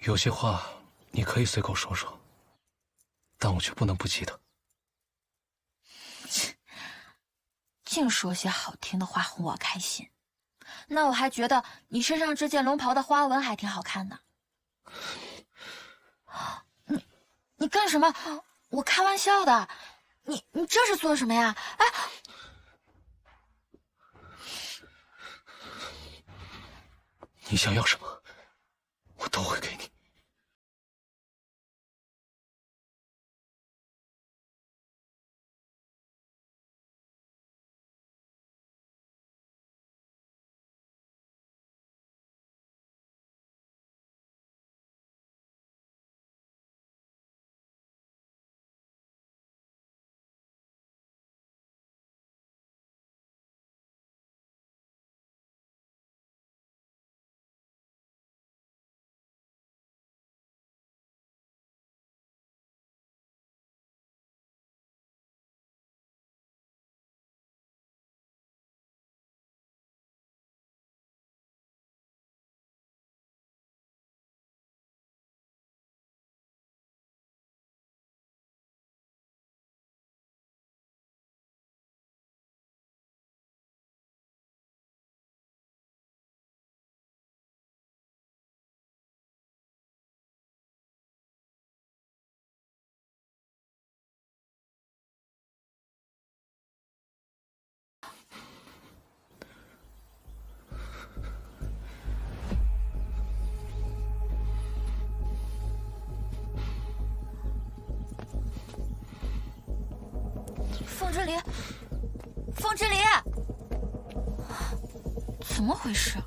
有些话你可以随口说说，但我却不能不记得。净说些好听的话哄我开心，那我还觉得你身上这件龙袍的花纹还挺好看的。你干什么？我开玩笑的。你这是做什么呀？哎，你想要什么，我都会给你。凤之离，凤之离，怎么回事？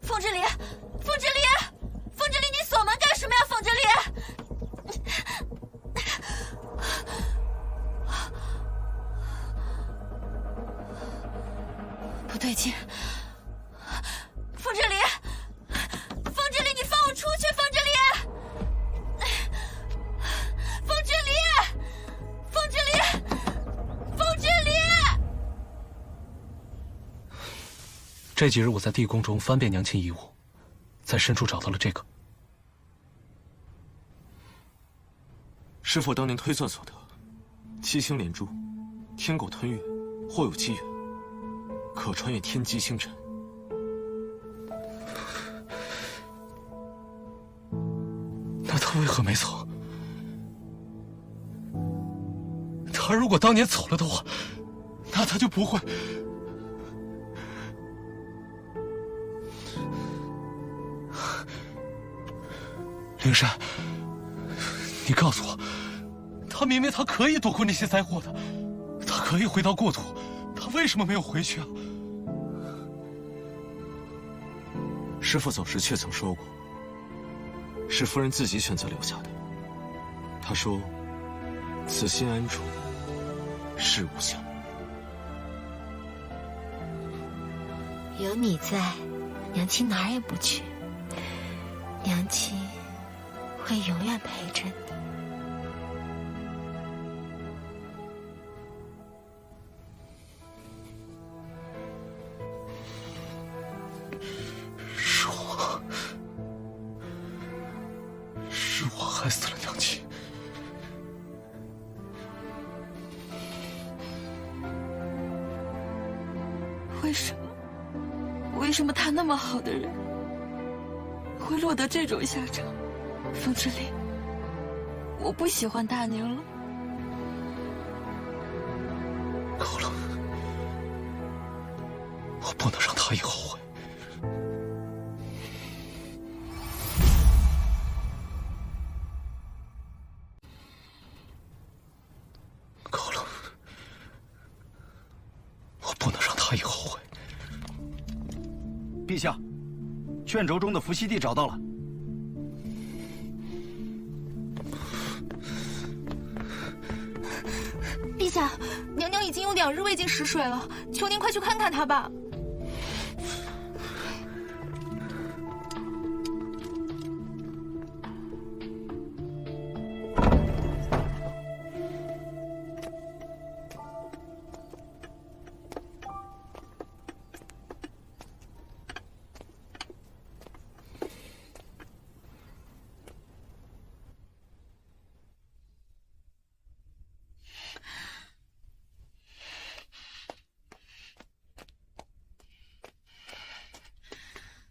凤之离，凤之离，凤之离，你锁门干什么呀？凤之离！不对劲，凤之离，凤之离，你放我出去！凤之离，凤之离，凤之离，凤之离！这几日我在地宫中翻遍娘亲遗物，在深处找到了这个。师父当年推算所得，七星连珠，天狗吞月，或有机缘，可穿越天机星辰。那他为何没走？他如果当年走了的话，那他就不会。灵山，你告诉我，他明明他可以躲过那些灾祸的，他可以回到故土，他为什么没有回去啊？师父走时却曾说过，是夫人自己选择留下的。他说：“此心安处，事无相。”有你在，娘亲哪儿也不去。娘亲会永远陪着你。是我害死了娘亲。为什么他那么好的人会落得这种下场？风之离，我不喜欢大宁了。够了，我不能让他也后悔。够了，他以后会。陛下，卷轴中的伏羲地找到了。陛下，娘娘已经有2日未进食水了，求您快去看看她吧。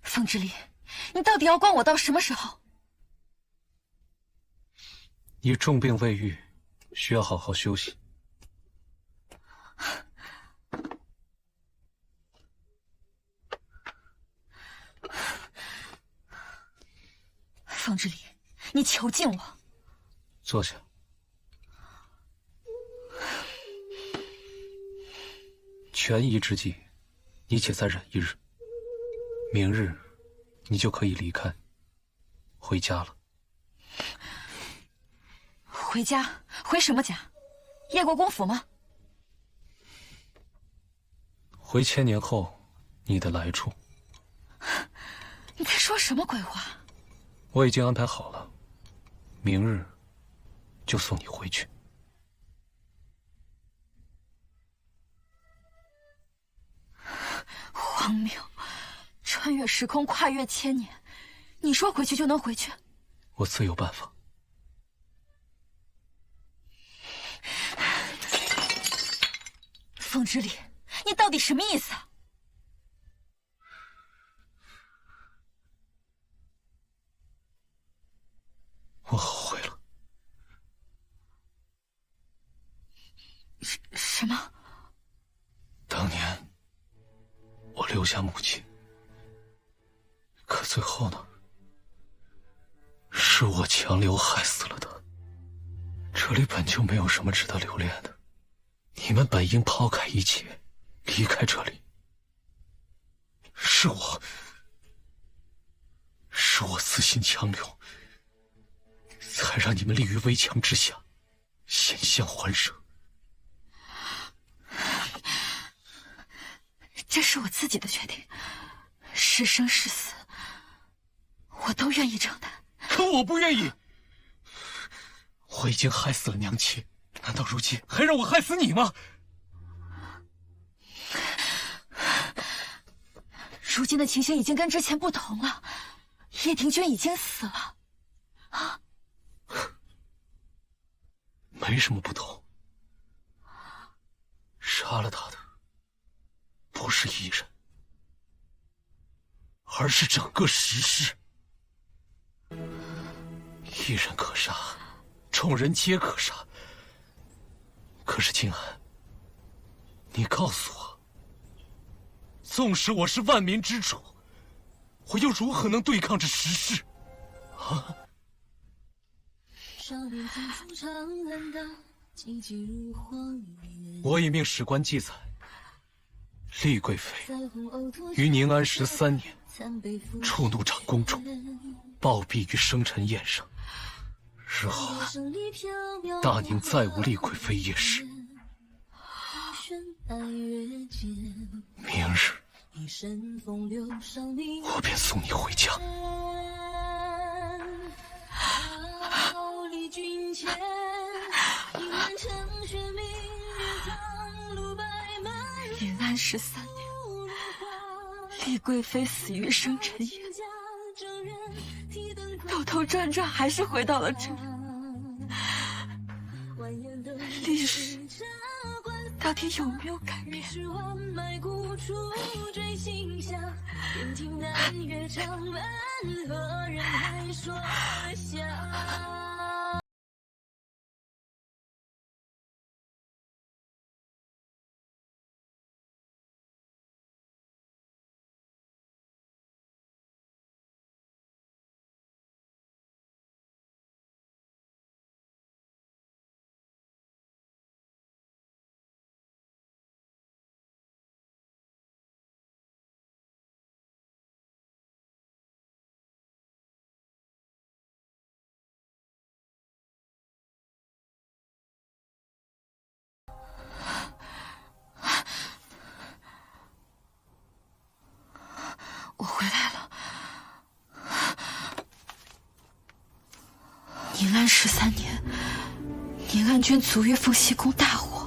凤之礼，你到底要关我到什么时候？你重病未愈，需要好好休息。凤之礼，你囚禁我。坐下。权宜之计，你且再忍1日。明日，你就可以离开，回家了。回家？回什么家？叶国公府吗？回千年后你的来处。你在说什么鬼话？我已经安排好了，明日就送你回去。荒谬！穿越时空，跨越千年，你说回去就能回去？我自有办法。凤之礼，你到底什么意思啊？我后悔了。什么？当年我留下母亲，可最后呢？是我强留害死了她。这里本就没有什么值得留恋的，你们本应抛开一切，离开这里。是我私心强留，才让你们立于危墙之下，险象环生。这是我自己的决定，是生是死，我都愿意承担。可我不愿意。我已经害死了娘亲，难道如今还让我害死你吗？如今的情形已经跟之前不同了，叶庭君已经死了。啊，没什么不同。杀了他的不是一人，而是整个石室。一人可杀，众人皆可杀。可是静安，你告诉我，纵使我是万民之主，我又如何能对抗这石室？啊！我已命史官记载，厉贵妃于宁安13年触怒长公主，暴毙于生辰宴上。日后大宁再无厉贵妃一事。明日我便送你回家。宁安13年，厉贵妃死于生辰宴，兜兜转转还是回到了这里。历史到底有没有改变？回来了。宁安13年，宁安君卒于凤栖宫大火。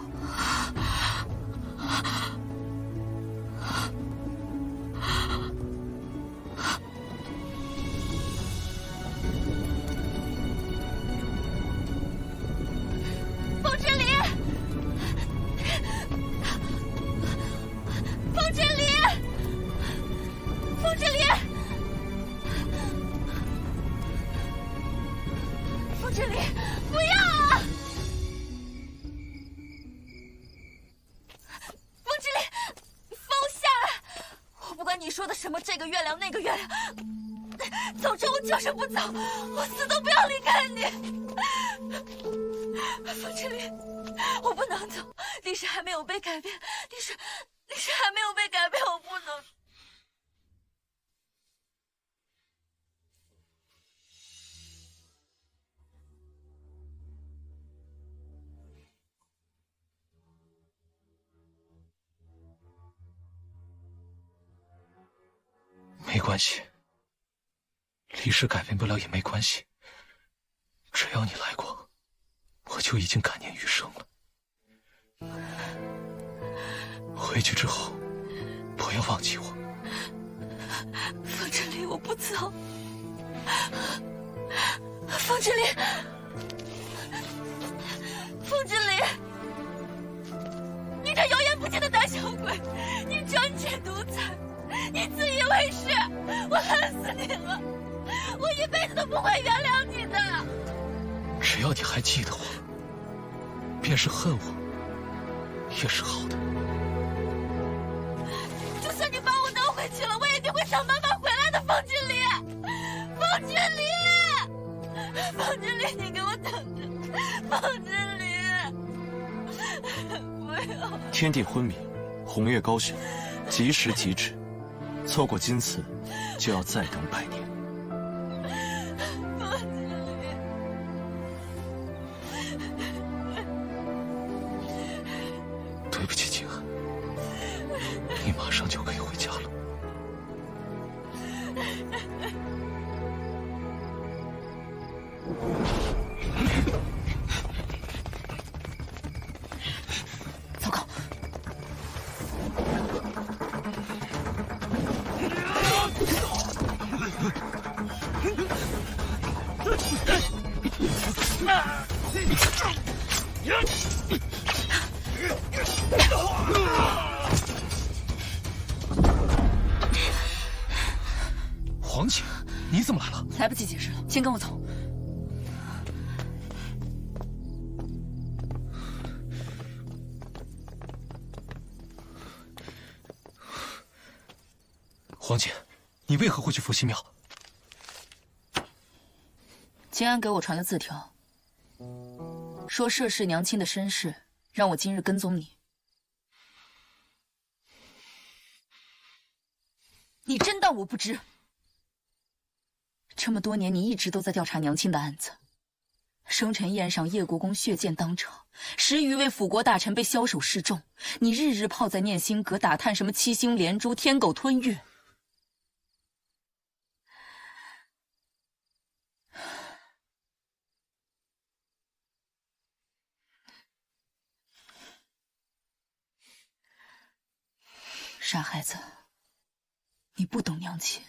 凤之离，凤之离，凤之离，凤之离，不要啊！凤之离，放我下来！我不管你说的什么这个月亮那个月亮，总之我就是不走，我死都不要离开你。凤之离，我不能走，历史还没有被改变，历史还没有被改变，我不能。没关系，历史改变不了也没关系，只要你来过，我就已经感念余生了。回去之后，不要忘记我。凤之离，我不走。凤之离，凤之离，你这油盐不进的胆小鬼，你专制独裁，你自以为是，我恨死你了，我一辈子都不会原谅你的。只要你还记得我，便是恨我，也是好的。就算你把我弄回去了，我也一定会想办法回来的，凤之离，凤之离，凤之离，你给我等着，凤之离，不要！天地昏明，红月高悬，及时即止，错过今次，就要再等100年。对不起，静安，你马上就可以回家了。糟糕！黄姐，你怎么来了？来不及解释了，先跟我走。黄姐，你为何会去伏羲庙？金安给我传了字条，说涉世娘亲的身世，让我今日跟踪你。你真当我不知？这么多年，你一直都在调查娘亲的案子。生辰宴上，叶国公血溅当场，10余位辅国大臣被枭首示众，你日日泡在念心阁打探什么七星连珠、天狗吞月。傻孩子，你不懂娘亲。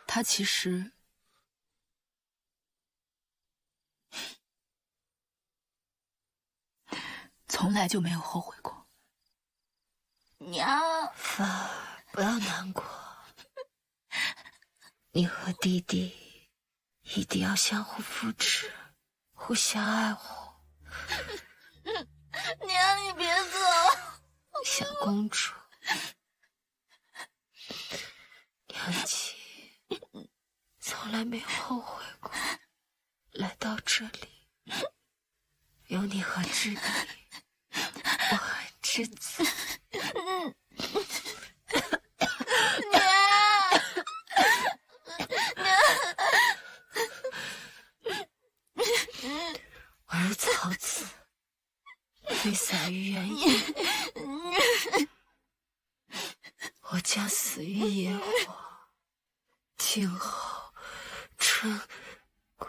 她其实从来就没有后悔过。娘，凤儿，不要难过，你和弟弟一定要相互扶持，互相爱护。娘，你别走。小公主，娘亲从来没有后悔过来到这里，有你和知弟，我很知足。我如草籽，飞洒于原野。我将死于野火，静候春归。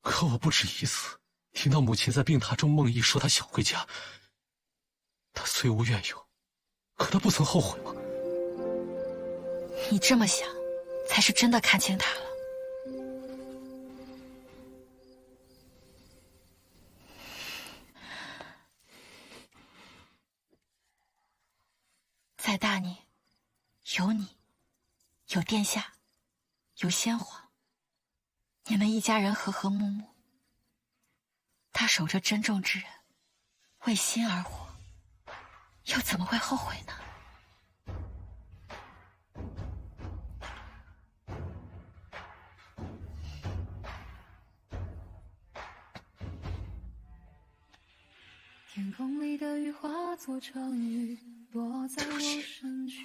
可我不止一次听到母亲在病榻中梦呓说她想回家。她虽无怨尤，可她不曾后悔吗？你这么想，才是真的看清她了。在大宁，有你，有殿下，有先皇。你们一家人和和睦睦，他守着真正之人，为心而活，又怎么会后悔呢？天空里的雨化作成雨，落在我身躯。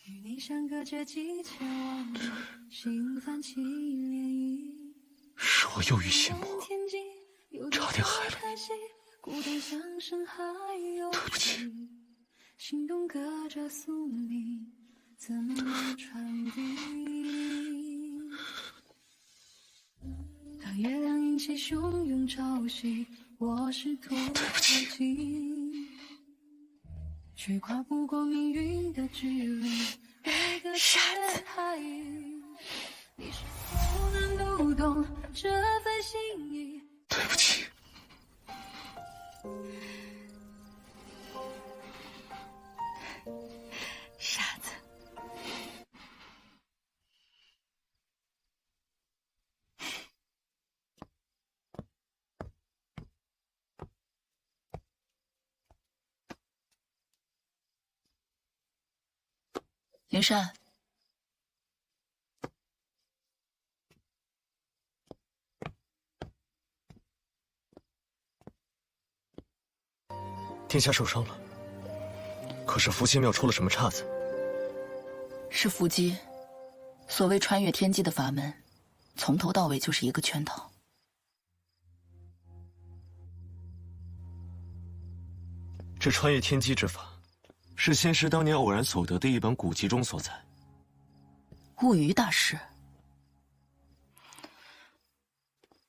与你相隔着几千万里，心泛起涟漪。是我忧于心魔，差点害了孤单像深海有对不起。心动隔着宿命，怎么传递？当月亮引起汹涌潮汐，我试图靠近，却跨不过命运的距离。每个缺海域，你是否能读懂这份心意？对不起。傻子。林珊，殿下受伤了，可是伏羲庙出了什么岔子？是伏击。所谓穿越天机的法门，从头到尾就是一个圈套。这穿越天机之法，是仙师当年偶然所得的一本古籍中所在。物语大师，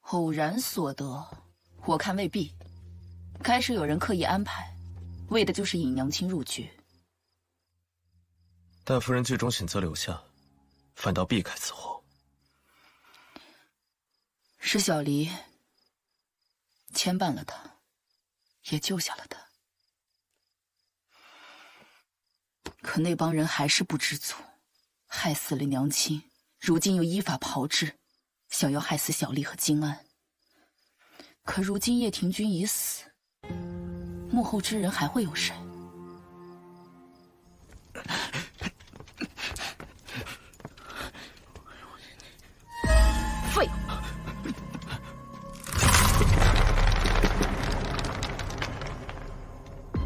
偶然所得，我看未必。该是有人刻意安排，为的就是引娘亲入局。但夫人最终选择留下，反倒避开此祸。是小离牵绊了他，也救下了他。可那帮人还是不知足，害死了娘亲，如今又依法炮制，想要害死小丽和金安。可如今叶庭君已死，幕后之人还会有谁？废物！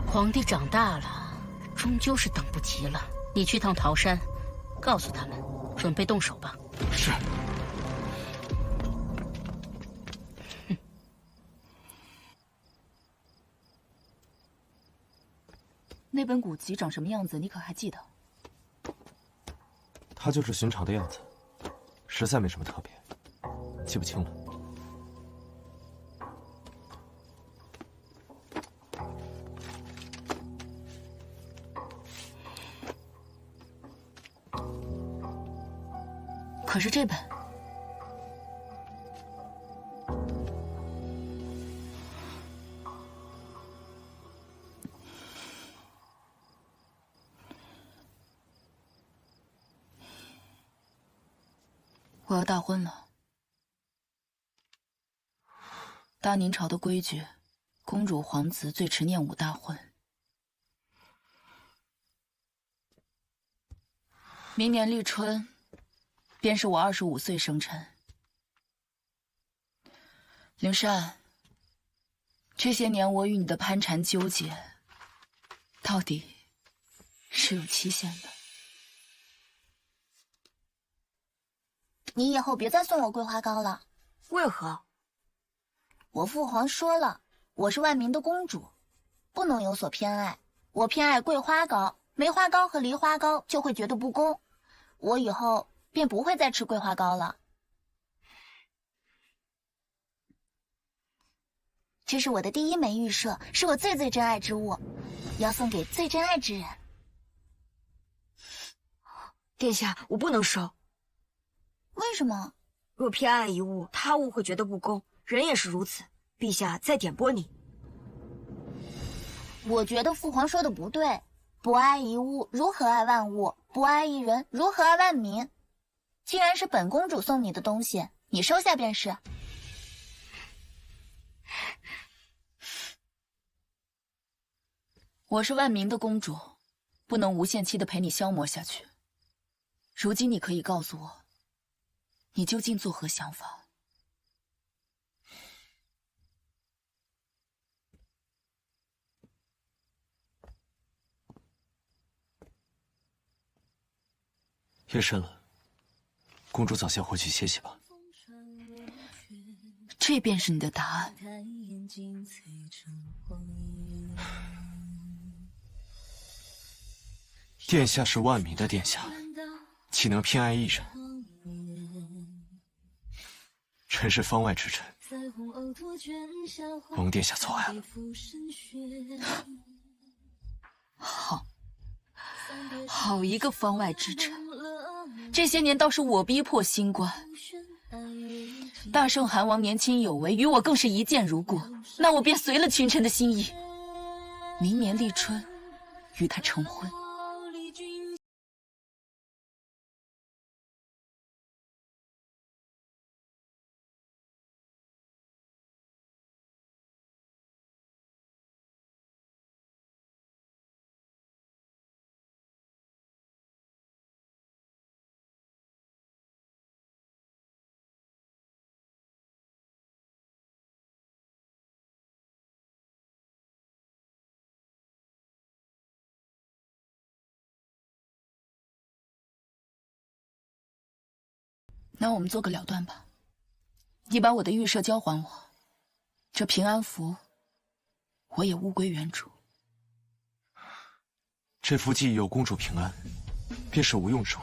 皇帝长大了，终究是等不及了。你去趟桃山，告诉他们，准备动手吧。是。那本古籍长什么样子，你可还记得？它就是寻常的样子，实在没什么特别，记不清了。可是这本，我要大婚了。大宁朝的规矩，公主皇子最迟念5大婚。明年立春，便是我25岁生辰。灵珊，这些年我与你的攀缠纠结，到底是有期限的。你以后别再送我桂花糕了。为何？我父皇说了，我是万民的公主，不能有所偏爱。我偏爱桂花糕，梅花糕和梨花糕就会觉得不公。我以后便不会再吃桂花糕了。这是我的第1枚玉舍，是我最最珍爱之物，要送给最珍爱之人。殿下，我不能收。为什么？若偏爱一物，他物会觉得不公，人也是如此。陛下再点拨你。我觉得父皇说的不对，不爱一物，如何爱万物？不爱一人，如何爱万民？既然是本公主送你的东西，你收下便是。我是万民的公主，不能无限期的陪你消磨下去。如今你可以告诉我，你究竟作何想法？夜深了，公主早些回去歇息吧。这便是你的答案？殿下是万民的殿下，岂能偏爱一人？臣是方外之臣，蒙殿下错爱了。好一个方外之臣！这些年倒是我逼迫新官。大圣韩王年轻有为，与我更是一见如故，那我便随了群臣的心意，明年立春与他成婚。那我们做个了断吧，你把我的玉舍交还我，这平安符我也物归原主。这符既有公主平安，便是无用之物。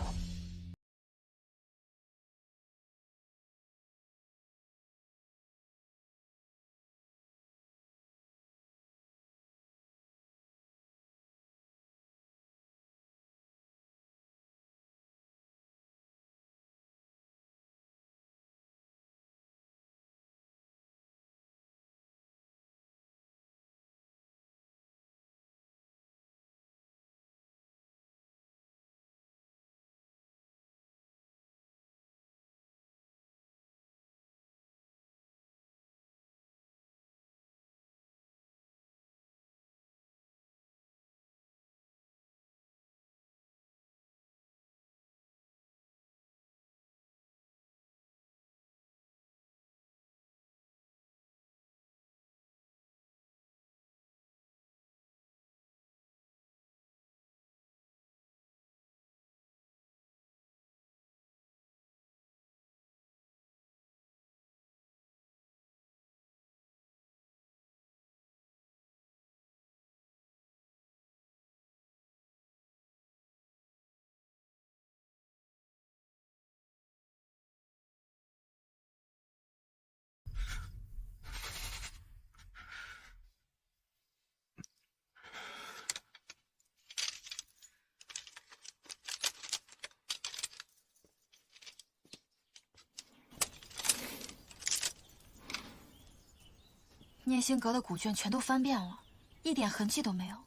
念心阁的古卷全都翻遍了，一点痕迹都没有。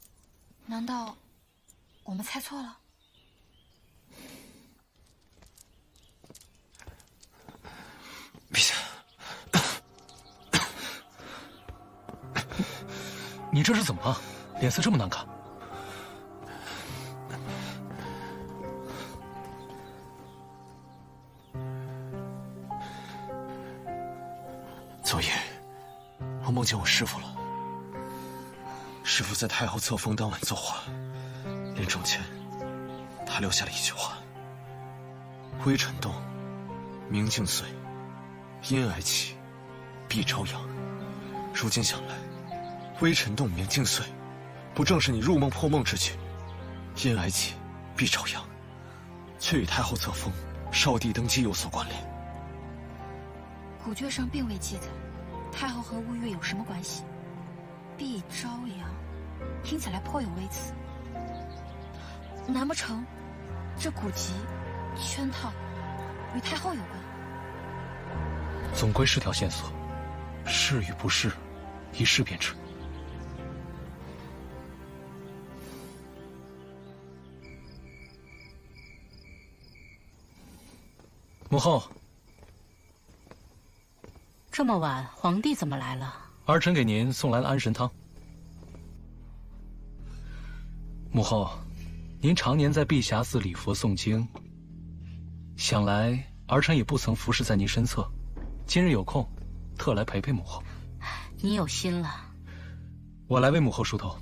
难道我们猜错了？陛下，你这是怎么了？脸色这么难看。见我师父了。师父在太后册封当晚作画，临终前，他留下了一句话：“微尘动，明镜碎；阴霭起，必朝阳。”如今想来，微尘动，明镜碎，不正是你入梦破梦之句？阴霭起，必朝阳，却与太后册封、少帝登基有所关联。古卷上并未记载太后和乌月有什么关系。必朝阳，听起来颇有微词。难不成这古籍圈套与太后有关？总归是条线索，是与不是，一试便知。母后，这么晚，皇帝怎么来了？儿臣给您送来了安神汤。母后，您常年在碧霞寺礼佛诵经，想来儿臣也不曾服侍在您身侧，今日有空，特来陪陪母后。你有心了。我来为母后梳头。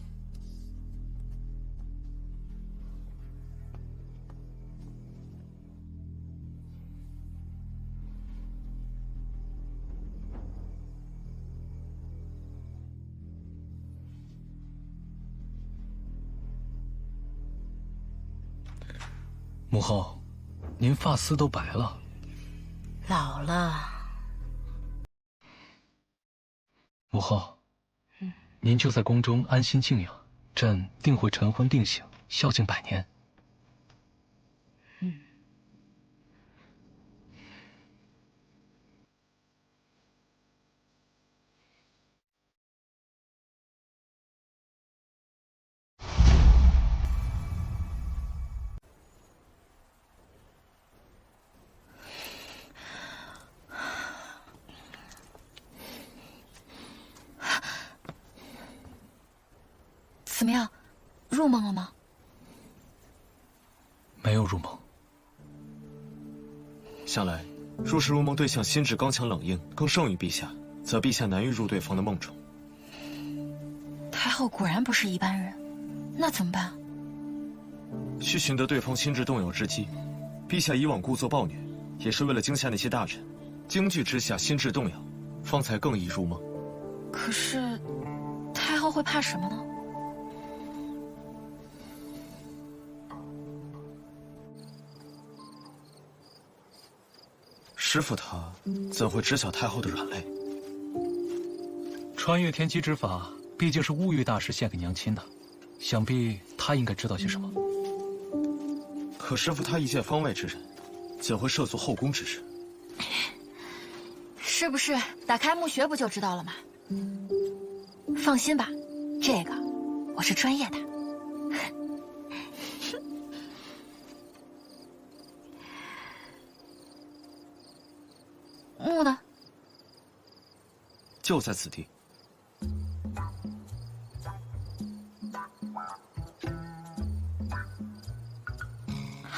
母后，您发丝都白了。老了。母后，您就在宫中安心静养，朕定会晨昏定省，孝敬百年。怎么样，入梦了吗？没有入梦。想来，若是入梦对象心智刚强冷硬，更胜于陛下，则陛下难于入对方的梦中。太后果然不是一般人，那怎么办？需寻得对方心智动摇之机。陛下以往故作暴虐，也是为了惊吓那些大臣，惊惧之下心智动摇，方才更易入梦。可是，太后会怕什么呢？师父他怎会知晓太后的软肋？穿越天机之法，毕竟是乌玉大师献给娘亲的，想必他应该知道些什么。可师父他一介方外之人，怎会涉足后宫之事？是不是打开墓穴不就知道了吗？放心吧，这个我是专业的。墓呢？就在此地。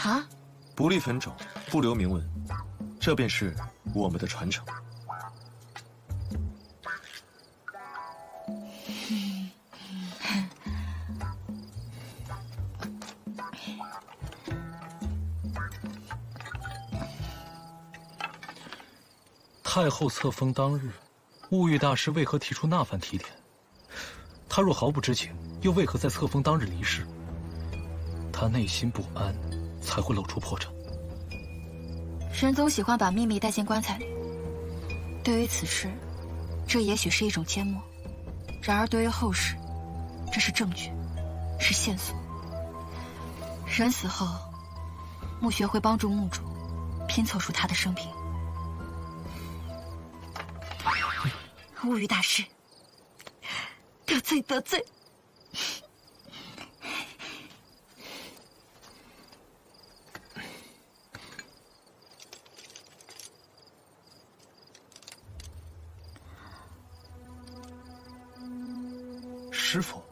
啊！不立坟冢，不留铭文，这便是我们的传承。太后册封当日，乌玉大师为何提出那番提点？他若毫不知情，又为何在册封当日离世？他内心不安，才会露出破绽。人总喜欢把秘密带进棺材里。对于此事，这也许是一种缄默；然而对于后世，这是证据，是线索。人死后，墓穴会帮助墓主拼凑出他的生平。乌玉大师，得罪得罪。师父，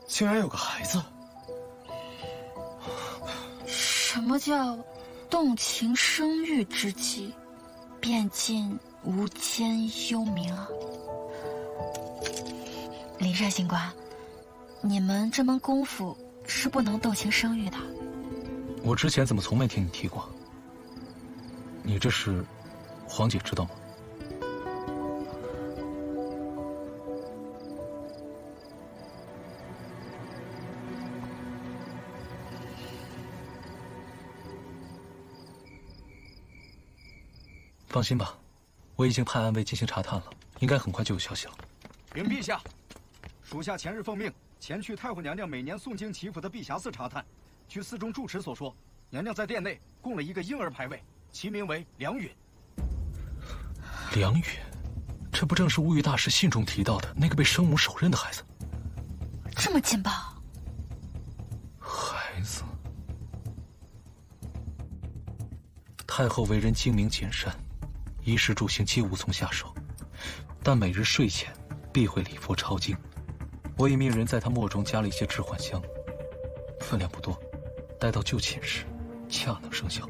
竟然有个孩子。什么叫动情生育之际，便尽无间幽冥啊？灵善星官，你们这门功夫是不能动情生育的。我之前怎么从没听你提过？你这是，黄姐知道吗？放心吧，我已经派暗卫进行查探了，应该很快就有消息了。禀陛下，属下前日奉命前去太后娘娘每年诵经祈福的碧霞寺查探。据寺中住持所说，娘娘在殿内供了一个婴儿牌位，其名为梁允。梁允，这不正是乌玉大师信中提到的那个被生母手刃的孩子？这么劲爆！孩子，太后为人精明谨慎，衣食住行皆无从下手，但每日睡前必会礼佛抄经。我已命人在她墨中加了一些致幻香，分量不多，待到就寝时，恰能生效。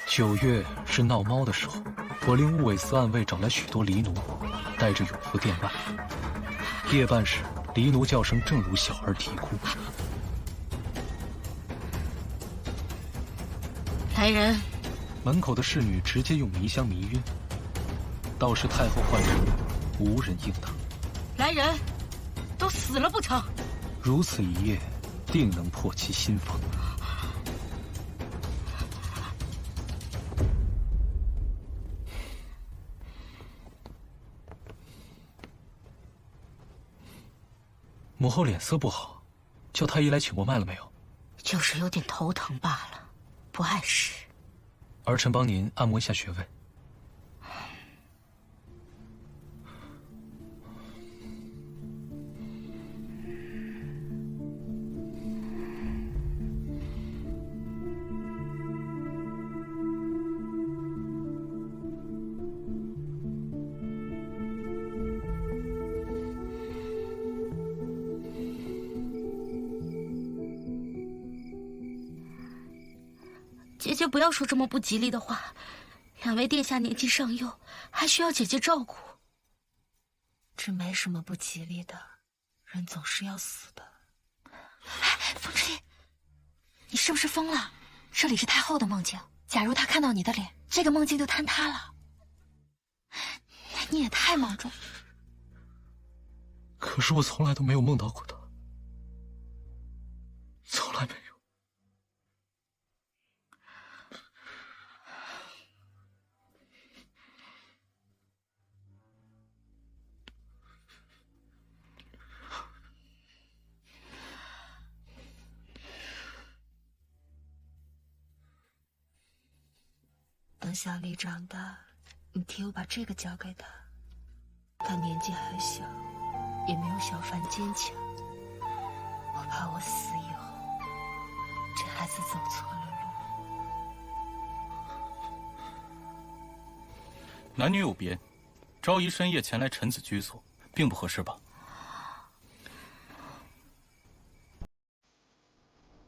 9月是闹猫的时候，我令雾尾司暗卫找来许多狸奴，带着永福殿外。夜半时，狸奴叫声正如小儿啼哭。来人！门口的侍女直接用迷香迷晕，倒是太后唤人，无人应答。来人！都死了不成？如此一夜，定能破其心防。母后脸色不好，叫太医来请过脉了没有？就是有点头疼罢了，不碍事。儿臣帮您按摩一下穴位。姐姐不要说这么不吉利的话，两位殿下年纪尚幼，还需要姐姐照顾。这没什么不吉利的，人总是要死的。哎，风之力，你是不是疯了？这里是太后的梦境，假如她看到你的脸，这个梦境就坍塌了。你也太莽撞。可是我从来都没有梦到过她，从来没有。等小丽长大，你替我把这个交给她。她年纪还小，也没有小凡坚强。我怕我死以后，这孩子走错了路。男女有别，昭仪深夜前来臣子居所，并不合适吧？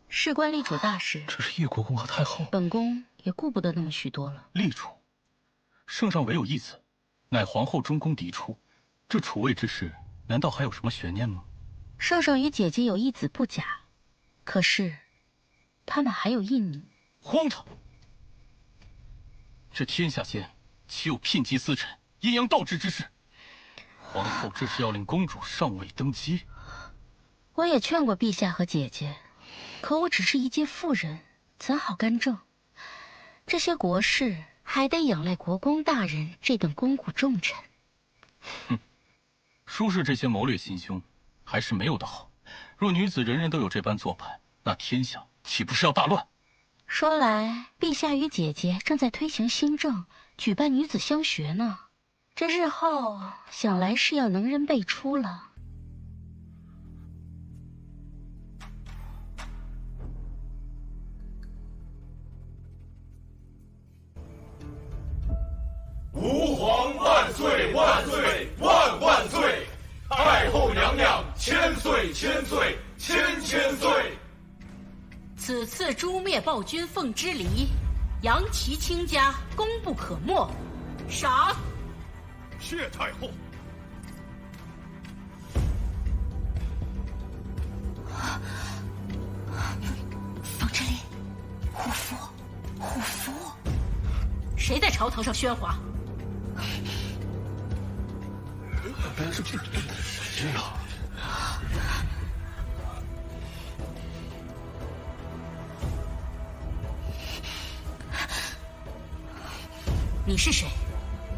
事关立储大事，这是叶国公和太后，本宫也顾不得那么许多了。立储，圣上唯有一子，乃皇后中宫嫡出，这储位之事，难道还有什么悬念吗？圣上与姐姐有一子不假，可是他们还有一女。荒唐！这天下间岂有聘姬私臣、阴阳倒置之事？皇后这是要令公主上位登基？我也劝过陛下和姐姐，可我只是一介妇人，怎好干政？这些国事还得仰赖国公大人这等肱骨重臣。哼，舒氏这些谋略心胸，还是没有的好。若女子人人都有这般做派，那天下岂不是要大乱？说来，陛下与姐姐正在推行新政，举办女子乡学呢。这日后想来是要能人辈出了。吾皇万岁万岁万万岁！太后娘娘千岁千岁千千岁！此次诛灭暴君凤之离，扬旗倾家，功不可没。赏！谢太后，护肤？谁在朝堂上喧哗？谁呀？你是谁？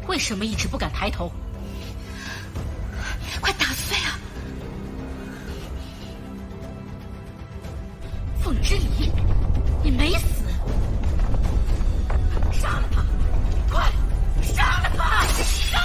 为什么一直不敢抬头？快打碎啊！凤之礼，你没死！杀了他！快，杀了他！杀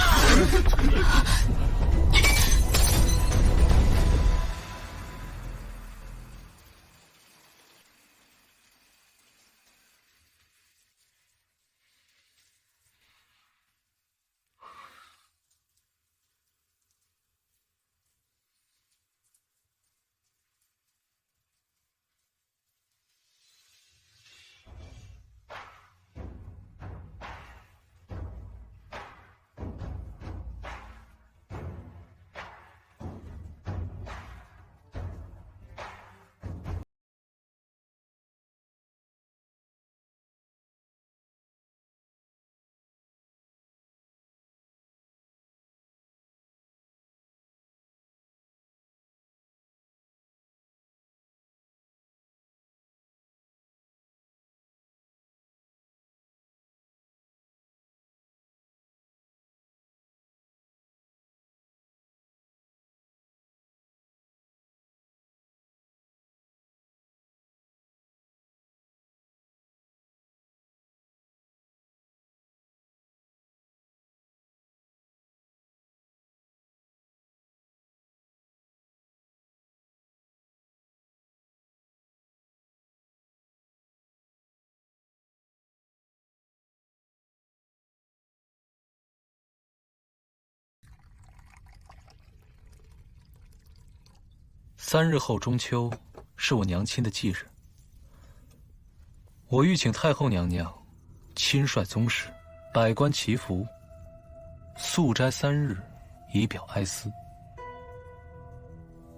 ！3日后中秋，是我娘亲的忌日。我欲请太后娘娘亲率宗室，百官祈福，素斋3日，以表哀思。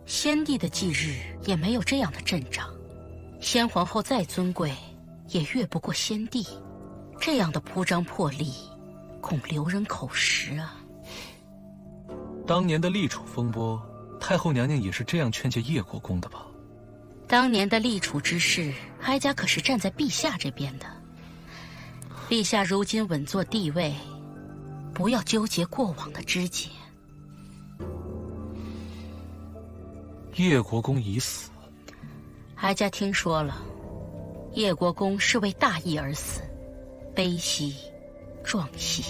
先帝的忌日也没有这样的阵仗，先皇后再尊贵，也越不过先帝。这样的铺张破例，恐留人口实啊。当年的立储风波，太后娘娘也是这样劝诫叶国公的吧？当年的立储之事，哀家可是站在陛下这边的。陛下如今稳坐帝位，不要纠结过往的枝节。叶国公已死，哀家听说了，叶国公是为大义而死，悲兮，壮兮。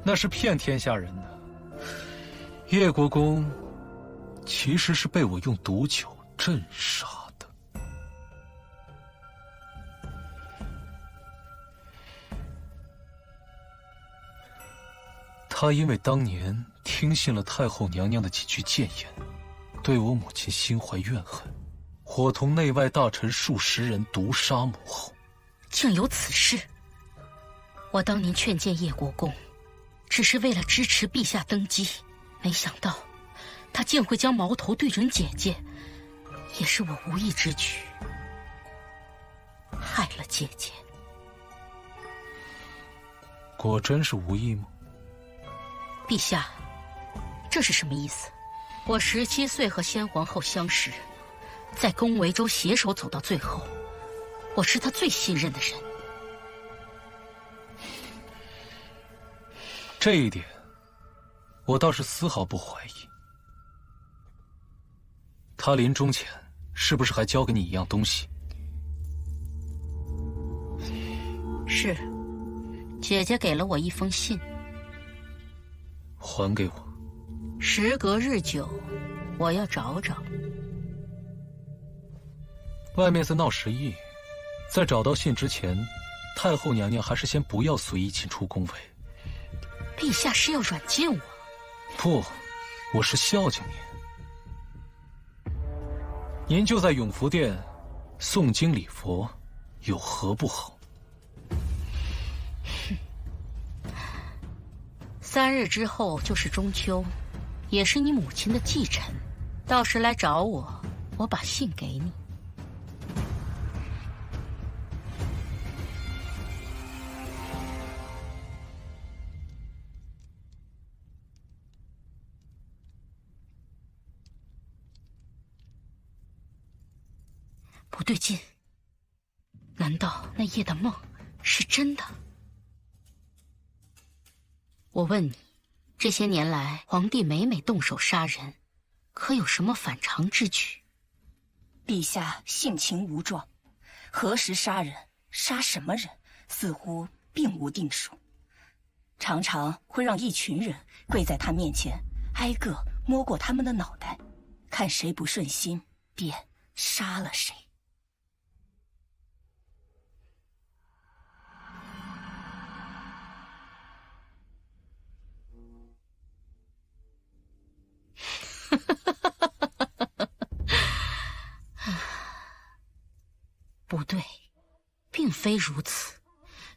那是骗天下人的。叶国公其实是被我用毒酒镇杀的。他因为当年听信了太后娘娘的几句谏言，对我母亲心怀怨恨，伙同内外大臣数十人毒杀母后。竟有此事！我当年劝谏叶国公，只是为了支持陛下登基，没想到他竟会将矛头对准姐姐，也是我无意之举，害了姐姐。果真是无意吗？陛下，这是什么意思？我17岁和先皇后相识，在宫闱州携手走到最后，我是他最信任的人。这一点，我倒是丝毫不怀疑。他临终前是不是还交给你一样东西？是，姐姐给了我一封信。还给我。时隔日久，我要找找。外面在闹时议，在找到信之前，太后娘娘还是先不要随意进出宫闱。陛下是要软禁我？不，我是孝敬您。您就在永福殿诵经礼佛，有何不好？3日之后就是中秋，也是你母亲的忌辰，到时来找我，我把信给你。不对劲，难道那夜的梦是真的？我问你，这些年来，皇帝每每动手杀人，可有什么反常之举？陛下性情无状，何时杀人，杀什么人，似乎并无定数，常常会让一群人跪在他面前，挨个摸过他们的脑袋，看谁不顺心，便杀了谁。不对，并非如此。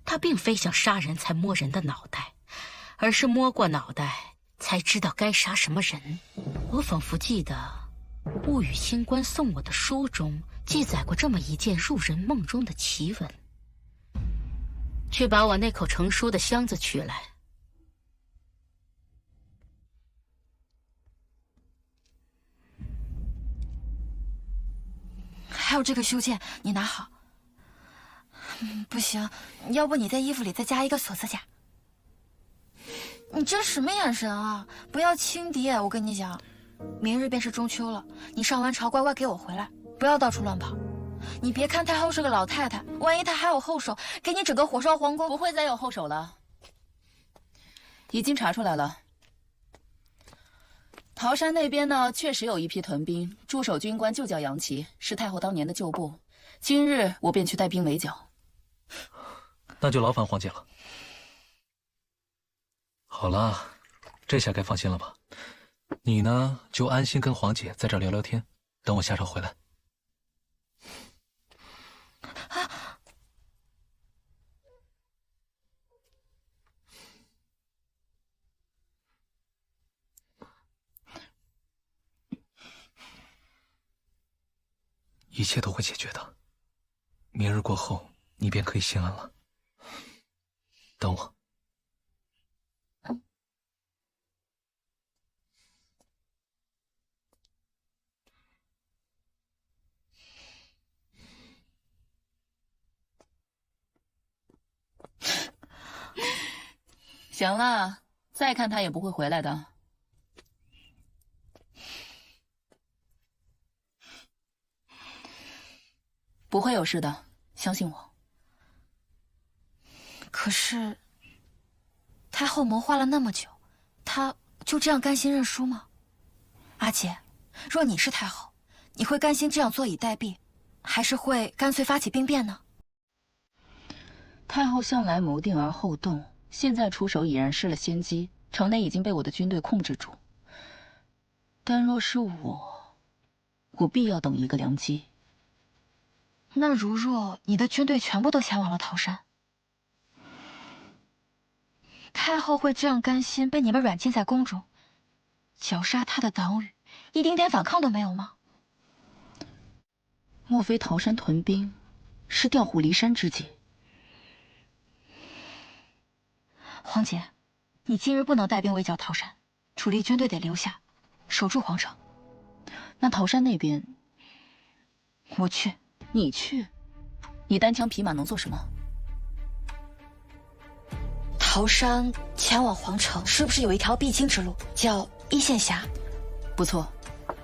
他并非想杀人才摸人的脑袋，而是摸过脑袋才知道该杀什么人。我仿佛记得物语星官送我的书中记载过这么一件入人梦中的奇闻。去把我那口成书的箱子取来。还有这个袖剑，你拿好。不行，要不你在衣服里再加一个锁子甲。你这什么眼神啊？不要轻敌！我跟你讲，明日便是中秋了，你上完朝乖乖给我回来，不要到处乱跑。你别看太后是个老太太，万一她还有后手，给你整个火烧皇宫。不会再有后手了，已经查出来了。桃山那边呢，确实有一批屯兵，驻守军官就叫杨琦，是太后当年的旧部。今日我便去带兵围剿。那就劳烦皇姐了。好了，这下该放心了吧？你呢，就安心跟皇姐在这聊聊天，等我下朝回来。一切都会解决的，明日过后，你便可以心安了。等我。行了，再看他也不会回来的。不会有事的，相信我。可是，太后谋划了那么久，她就这样甘心认输吗？阿姐，若你是太后，你会甘心这样坐以待毙，还是会干脆发起兵变呢？太后向来谋定而后动，现在出手已然失了先机，城内已经被我的军队控制住。但若是我必要等一个良机。那如若你的军队全部都前往了桃山，太后会这样甘心被你们软禁在宫中，绞杀她的党羽，一丁点反抗都没有吗？莫非桃山屯兵是调虎离山之计？皇姐，你今日不能带兵围剿桃山，主力军队得留下，守住皇城。那桃山那边，我去。你去？你单枪匹马能做什么？桃山前往皇城，是不是有一条必经之路，叫一线峡？不错，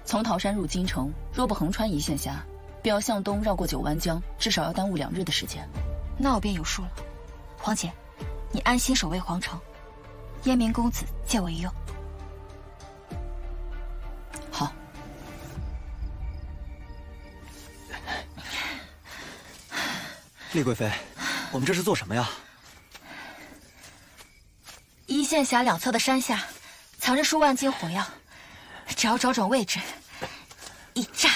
从桃山入京城，若不横穿一线峡，便要向东绕过九湾江，至少要耽误2日的时间。那我便有数了。皇姐，你安心守卫皇城，燕明公子借我一用。好。厉贵妃，我们这是做什么呀？一线峡两侧的山下，藏着数万斤火药，只要找准位置，一炸。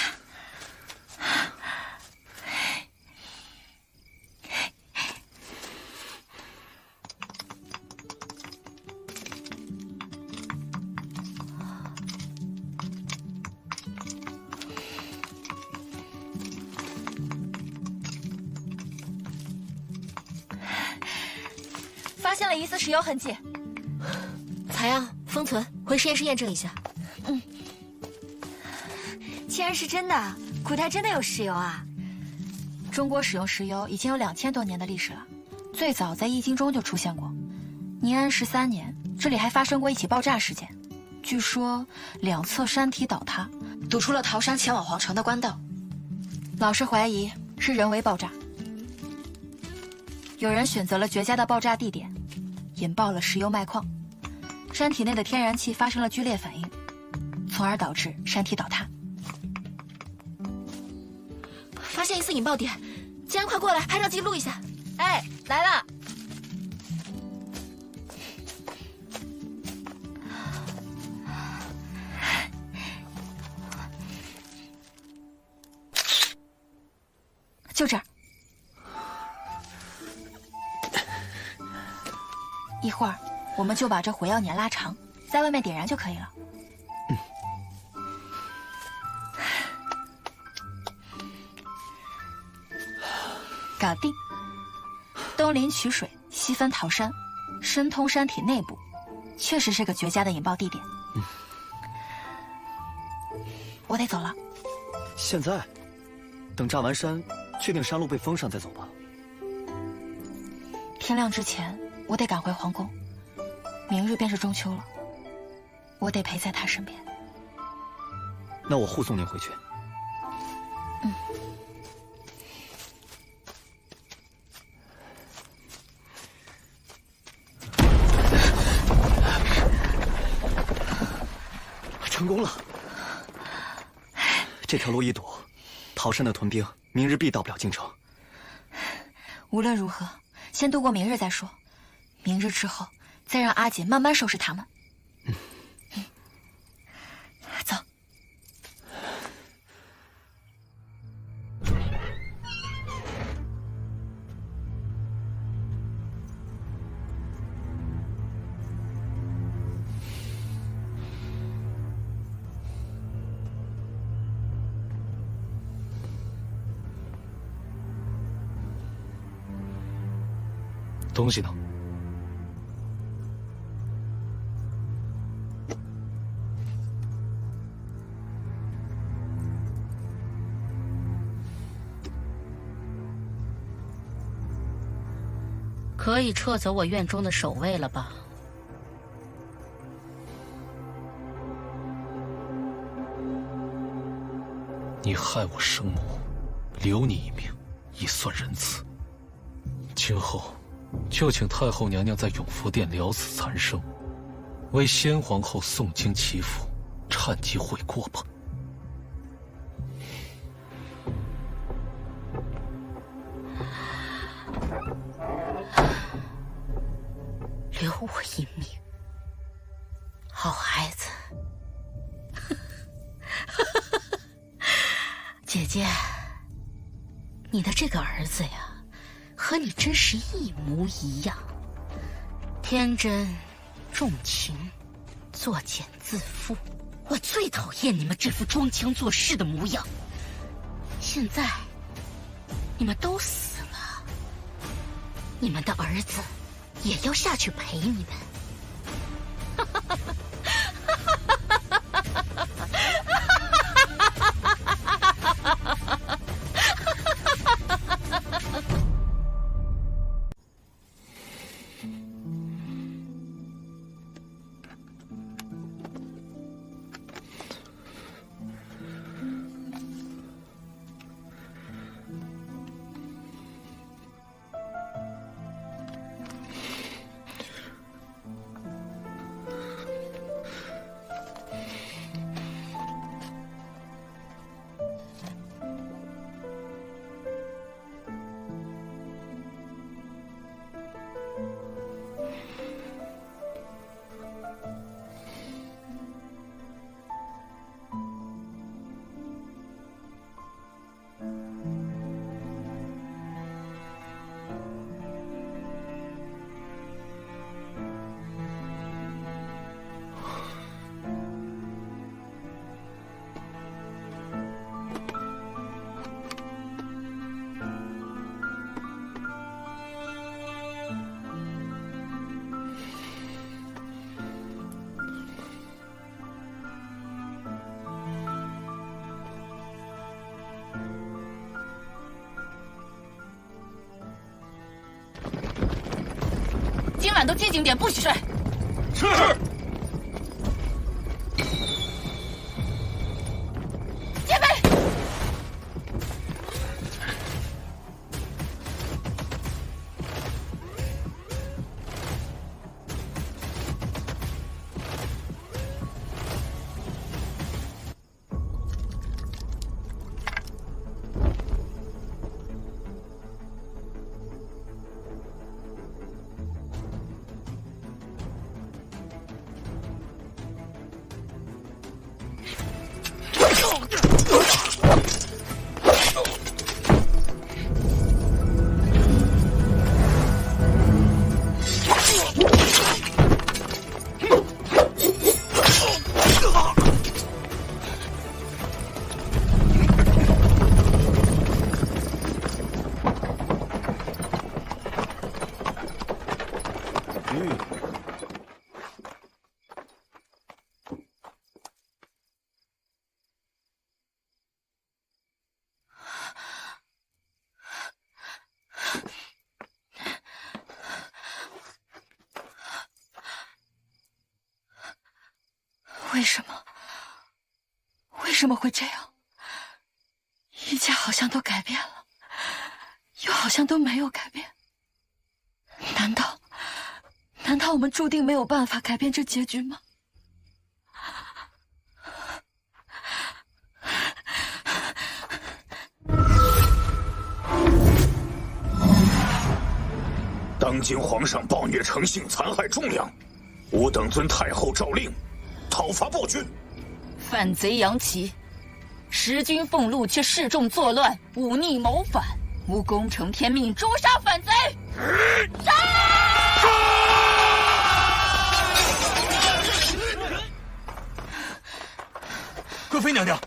发现了疑似石油痕迹。采样封存，回实验室验证一下。竟然是真的，古代真的有石油啊！中国使用石油已经有2000多年的历史了，最早在《易经》中就出现过。宁安13年，这里还发生过一起爆炸事件，据说两侧山体倒塌，堵出了逃山前往皇城的官道。老师怀疑是人为爆炸，有人选择了绝佳的爆炸地点，引爆了石油脉矿，山体内的天然气发生了剧烈反应，从而导致山体倒塌。发现疑似引爆点，既然快过来拍照记录一下。哎，来了。就这儿，一会儿我们就把这火药捻拉长，在外面点燃就可以了。搞定。东临曲水，西分桃山，深通山体内部，确实是个绝佳的引爆地点。我得走了。现在？等炸完山，确定山路被封上再走吧。天亮之前，我得赶回皇宫。明日便是中秋了，我得陪在他身边。那我护送您回去。成功了！这条路一堵，桃山的屯兵明日必到不了京城。无论如何，先度过明日再说。明日之后，再让阿锦慢慢收拾他们。走。东西呢？可以撤走我院中的守卫了吧？你害我生母，留你一命，已算仁慈。今后，就请太后娘娘在永福殿了此残生，为先皇后诵经祈福，忏疾悔过吧。留我一命，好孩子。姐姐，你的这个儿子呀，和你真是一模一样，天真、重情、作茧自缚。我最讨厌你们这副装腔作势的模样。现在，你们都死了，你们的儿子也要下去陪你们。喊到接警点，不许睡。是。戒备。为什么会这样？一切好像都改变了，又好像都没有改变。难道我们注定没有办法改变这结局吗？当今皇上暴虐成性，残害忠良，吾等遵太后诏令，讨伐暴君。反贼杨琦，时君俸禄却示众作乱，忤逆谋反，吾功承天命，诛杀反贼。杀！贵妃娘娘，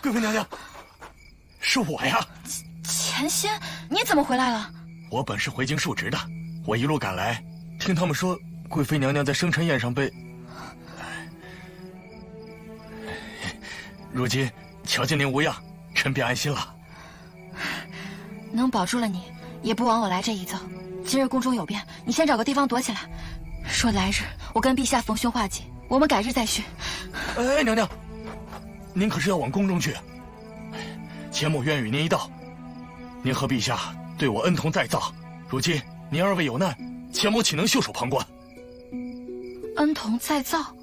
贵妃娘娘，是我呀。钱仙，你怎么回来了？我本是回京述职的，我一路赶来，听他们说贵妃娘娘在生辰宴上被……如今瞧见您无恙，臣便安心了。能保住了你，也不枉我来这一遭。今日宫中有变，你先找个地方躲起来。说来日我跟陛下逢凶化吉，我们改日再续。哎，娘娘，您可是要往宫中去？钱某愿与您一道。您和陛下对我恩同再造，如今您二位有难，钱某岂能袖手旁观？恩同再造，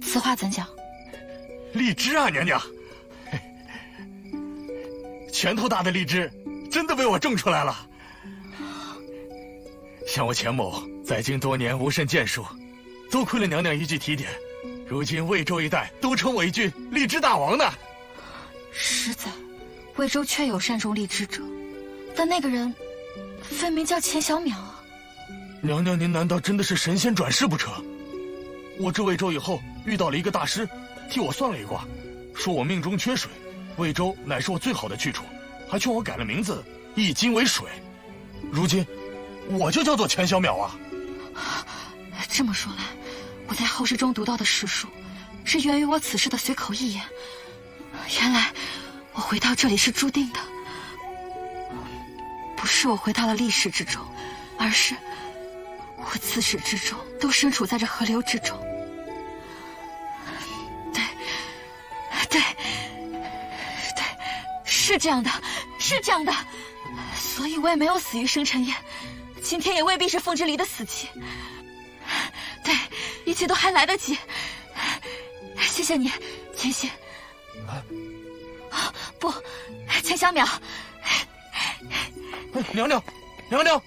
此话怎讲？荔枝啊，娘娘，拳头大的荔枝真的被我种出来了。像我钱某在京多年无甚建树，多亏了娘娘一句提点，如今魏州一带都称我一句荔枝大王呢。实在，魏州确有善种荔枝者，但那个人分明叫钱小淼啊。娘娘，您难道真的是神仙转世不成？我至魏州以后遇到了一个大师，替我算了一卦，说我命中缺水，魏州乃是我最好的去处，还劝我改了名字，易金为水。如今我就叫做钱小淼啊。这么说来，我在后世中读到的史书，是源于我此时的随口一言。原来我回到这里是注定的，不是我回到了历史之中，而是我自始至终都身处在这河流之中。对，是这样的，是这样的，所以我也没有死于生辰宴，今天也未必是凤之离的死期。对，一切都还来得及。谢谢你，钱仙。不，钱小淼。娘娘，娘娘。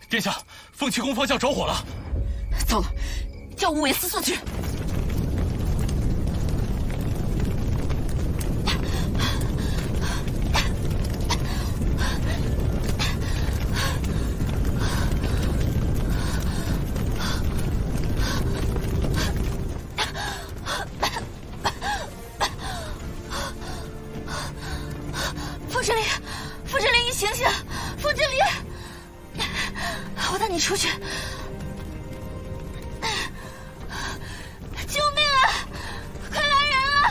殿下，凤栖宫方向着火了。糟了，叫无为私所去。风之灵，风之灵，你醒醒！风之灵，我带你出去！救命啊！快来人啊！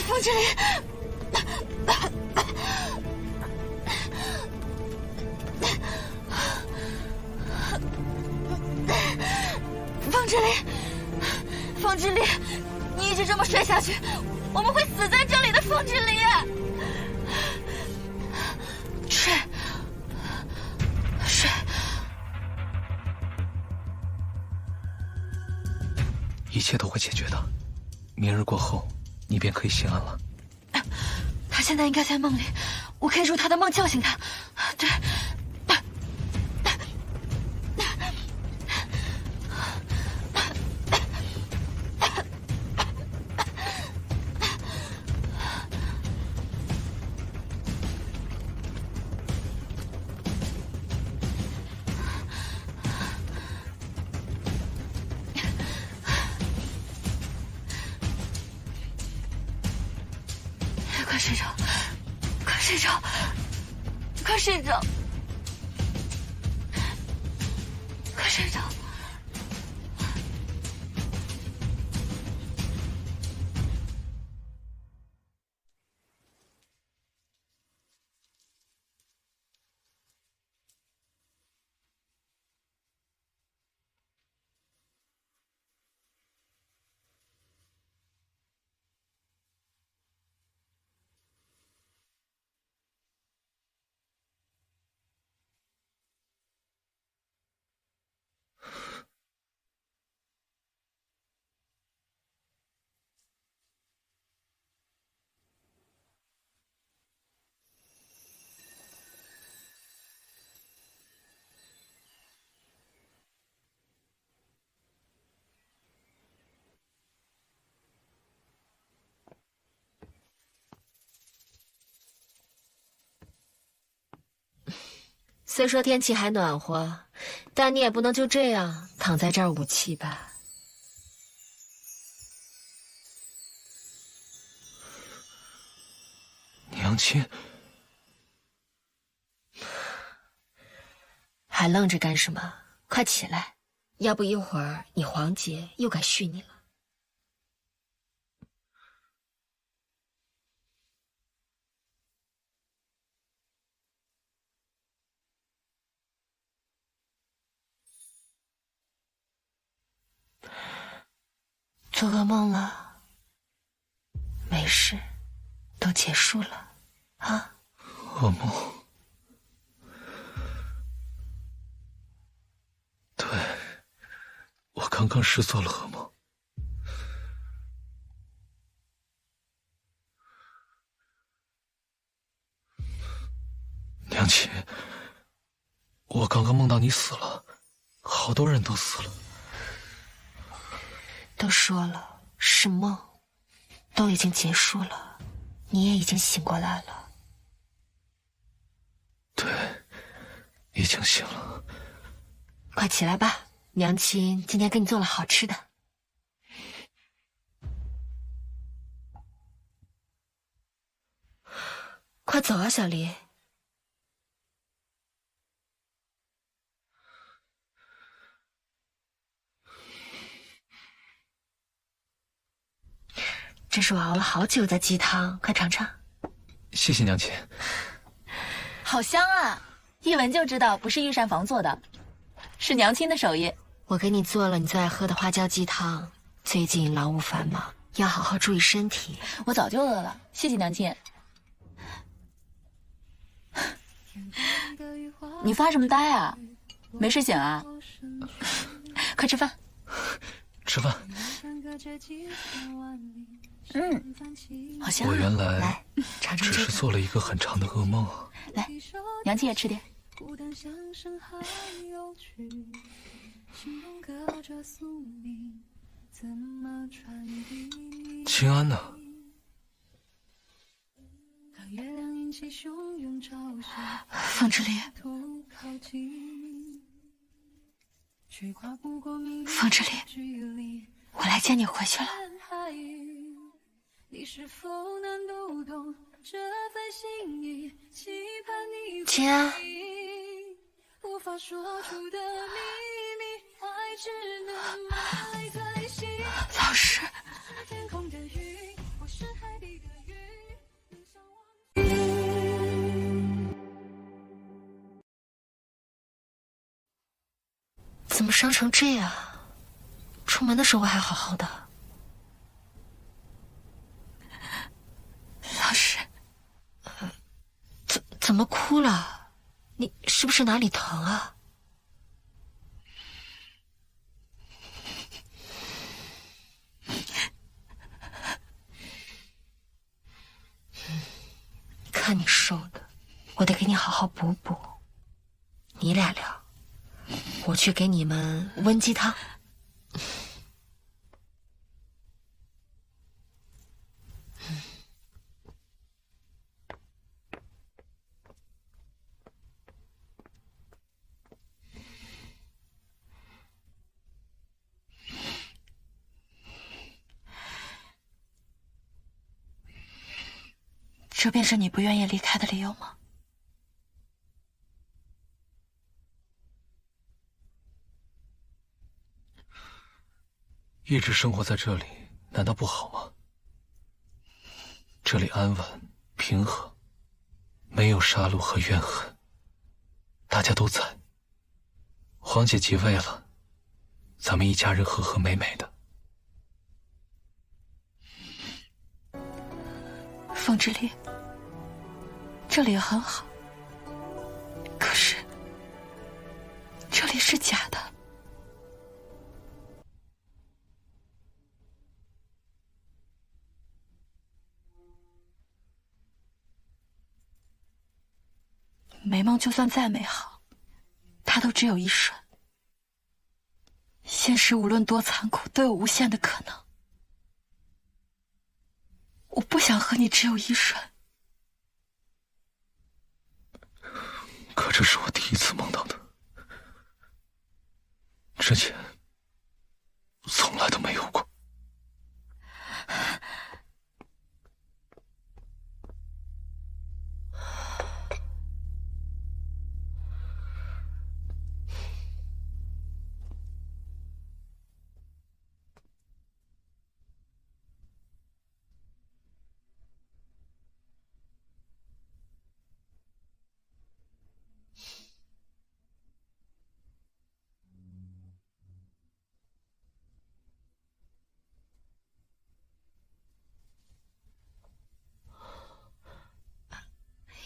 风之灵，风之灵，风之灵，你一直这么睡下去，我们会死在这里的，风之灵。睡，睡。一切都会解决的，明日过后，你便可以心安了。他现在应该在梦里，我可以入他的梦叫醒他。对。快睡着，快睡着，快睡着，快睡着。虽说天气还暖和，但你也不能就这样躺在这儿捂气吧？娘亲，还愣着干什么？快起来，要不一会儿你皇姐又该续你了。做噩梦了，没事，都结束了，啊？噩梦，对，我刚刚是做了噩梦。娘亲，我刚刚梦到你死了，好多人都死了。都说了是梦，都已经结束了，你也已经醒过来了。对，已经醒了。快起来吧，娘亲今天给你做了好吃的。快走啊，小黎。这是我熬了好久的鸡汤，快尝尝。谢谢娘亲。好香啊，一闻就知道不是御膳房做的，是娘亲的手艺。我给你做了你最爱喝的花椒鸡汤。最近劳务繁忙，要好好注意身体。我早就饿了，谢谢娘亲。你发什么呆啊？没睡醒啊？快吃饭。吃饭。好香。我原来来尝尝只是做了一个很长的噩梦。来，娘亲也吃点。秦安呢？风之恋，风之恋，我来接你回去了。秦安，老师。怎么伤成这样？出门的时候还好好的。老师，怎么哭了？你是不是哪里疼啊？看你瘦的，我得给你好好补补。你俩聊，我去给你们温鸡汤。这便是你不愿意离开的理由吗？一直生活在这里，难道不好吗？这里安稳平和，没有杀戮和怨恨，大家都在。皇姐即位了，咱们一家人和和美美的。风之恋，这里很好，可是这里是假的。美梦就算再美好，它都只有一瞬。现实无论多残酷，都有无限的可能。我不想和你只有一瞬。可这是我第一次梦到的，之前从来都没有过。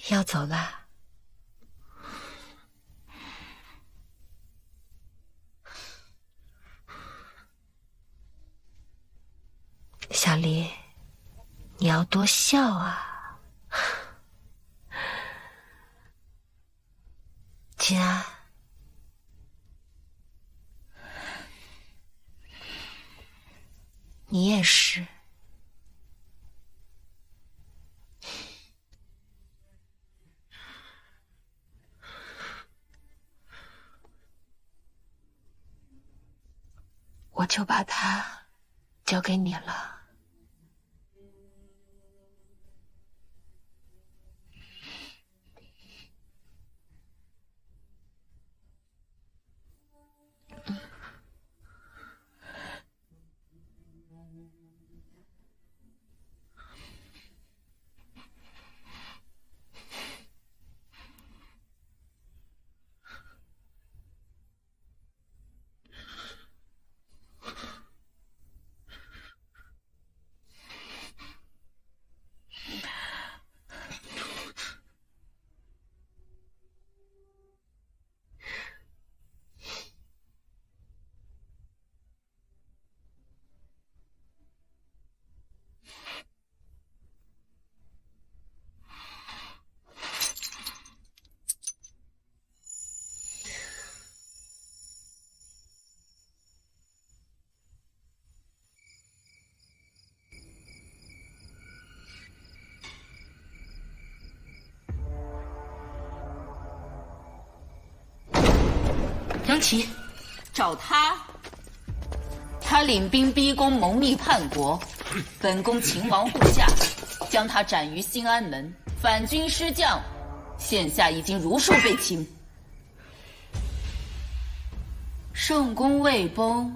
要走了。小丽，你要多笑啊。秦安，你也是。我就把它交给你了。杨琪，找他。他领兵逼宫谋逆叛国，本宫秦王护驾，将他斩于兴安门。反军失将，现下已经如数被擒。圣宫未崩，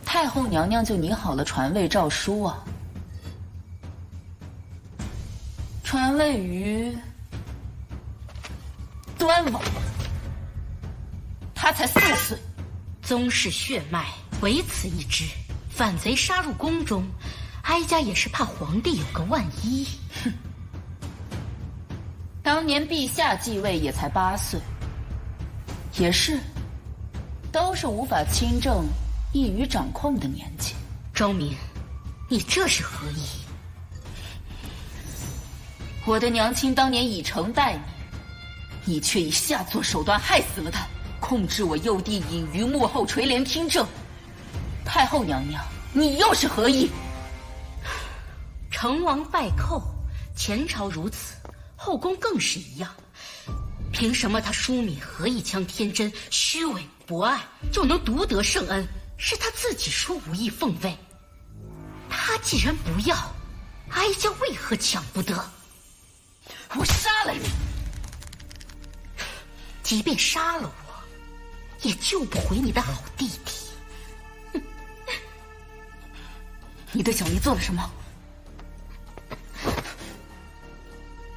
太后娘娘就拟好了传位诏书啊。传位于端王，他才4岁。宗室血脉唯此一支，反贼杀入宫中，哀家也是怕皇帝有个万一。哼，当年陛下继位也才8岁，也是，都是无法亲政、易于掌控的年纪。昭明，你这是何意？我的娘亲当年以诚待你，你却以下作手段害死了她，控制我幼弟隐于幕后垂帘听政。太后娘娘，你又是何意？成王败寇，前朝如此，后宫更是一样。凭什么他淑敏和一腔天真、虚伪博爱，就能独得圣恩？是他自己说无意奉位，他既然不要，哀家为何抢不得？我杀了你！即便杀了我，也救不回你的好弟弟。你对小离做了什么？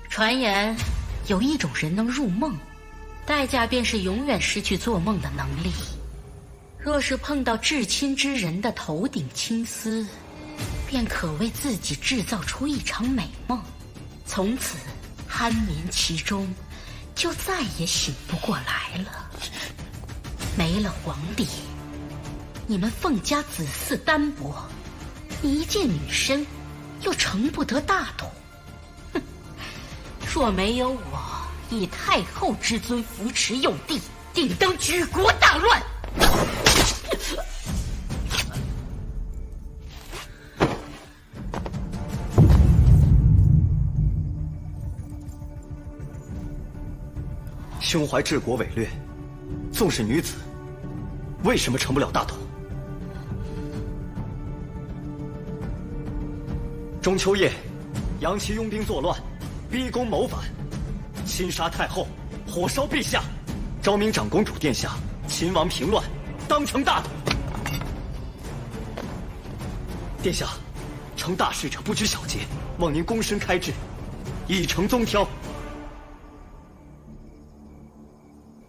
传言有一种人能入梦，代价便是永远失去做梦的能力。若是碰到至亲之人的头顶青丝，便可为自己制造出一场美梦，从此酣眠其中，就再也醒不过来了。没了皇帝，你们凤家子嗣单薄，一介女身又成不得大统。哼，若没有我以太后之尊扶持幼弟，定当举国大乱。胸怀治国伟略，纵是女子，为什么成不了大统？中秋夜，杨琦拥兵作乱，逼宫谋反，亲杀太后，火烧陛下。昭明长公主殿下，秦王平乱，当成大统。殿下，成大事者不拘小节，望您躬身开治，以成宗挑。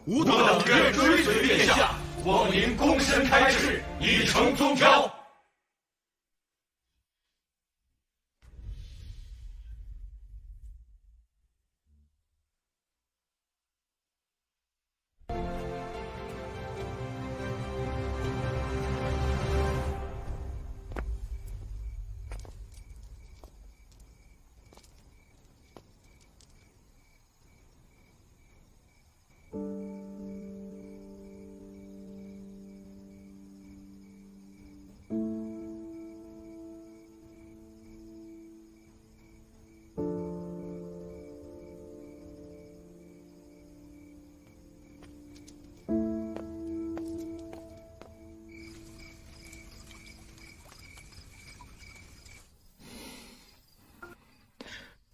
吾等愿追随殿下，望您躬身开治，以成宗挑。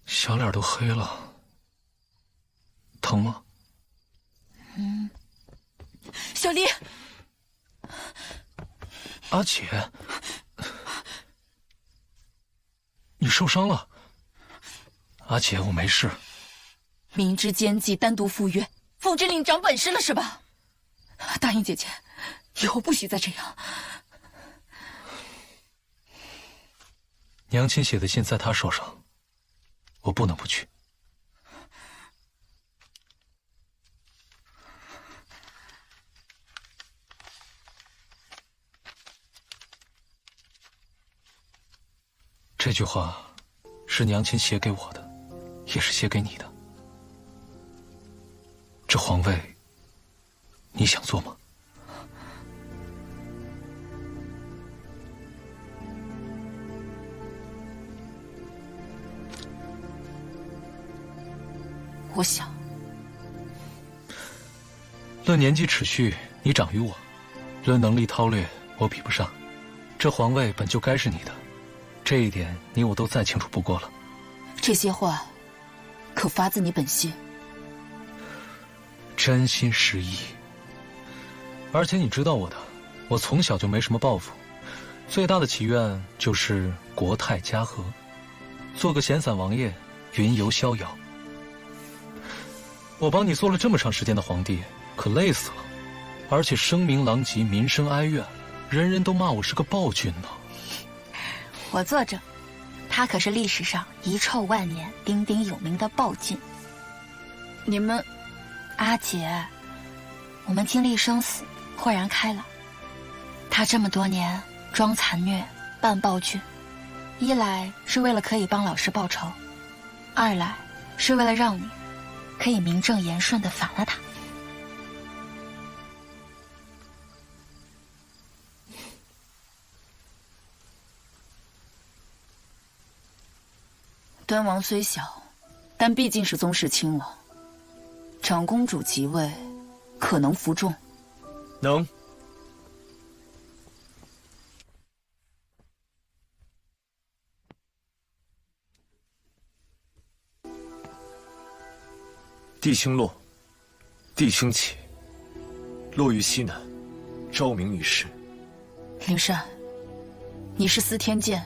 小脸都黑了，疼吗？小离，阿姐，你受伤了？阿姐，我没事。明知奸计，单独赴约，奉旨领长本事了是吧？答应姐姐，以后不许再这样。娘亲写的信在她手上，我不能不去。这句话是娘亲写给我的，也是写给你的。这皇位，你想做吗？我想。论年纪尺序，你长于我，论能力韬略，我比不上。这皇位本就该是你的，这一点你我都再清楚不过了。这些话，可发自你本心？真心实意。而且你知道我的，我从小就没什么抱负，最大的祈愿就是国泰家和，做个闲散王爷，云游逍遥。我帮你做了这么长时间的皇帝，可累死了，而且声名狼藉，民生哀怨，人人都骂我是个暴君呢。我作证，他可是历史上遗臭万年、鼎鼎有名的暴君。你们，阿姐，我们经历生死，豁然开朗。他这么多年装残虐、扮暴君，一来是为了可以帮老师报仇，二来是为了让你可以名正言顺地反了他。端王虽小，但毕竟是宗室亲王。长公主即位，可能服众？能。地星落，地星起，落于西南，昭明于世。灵善，你是司天监，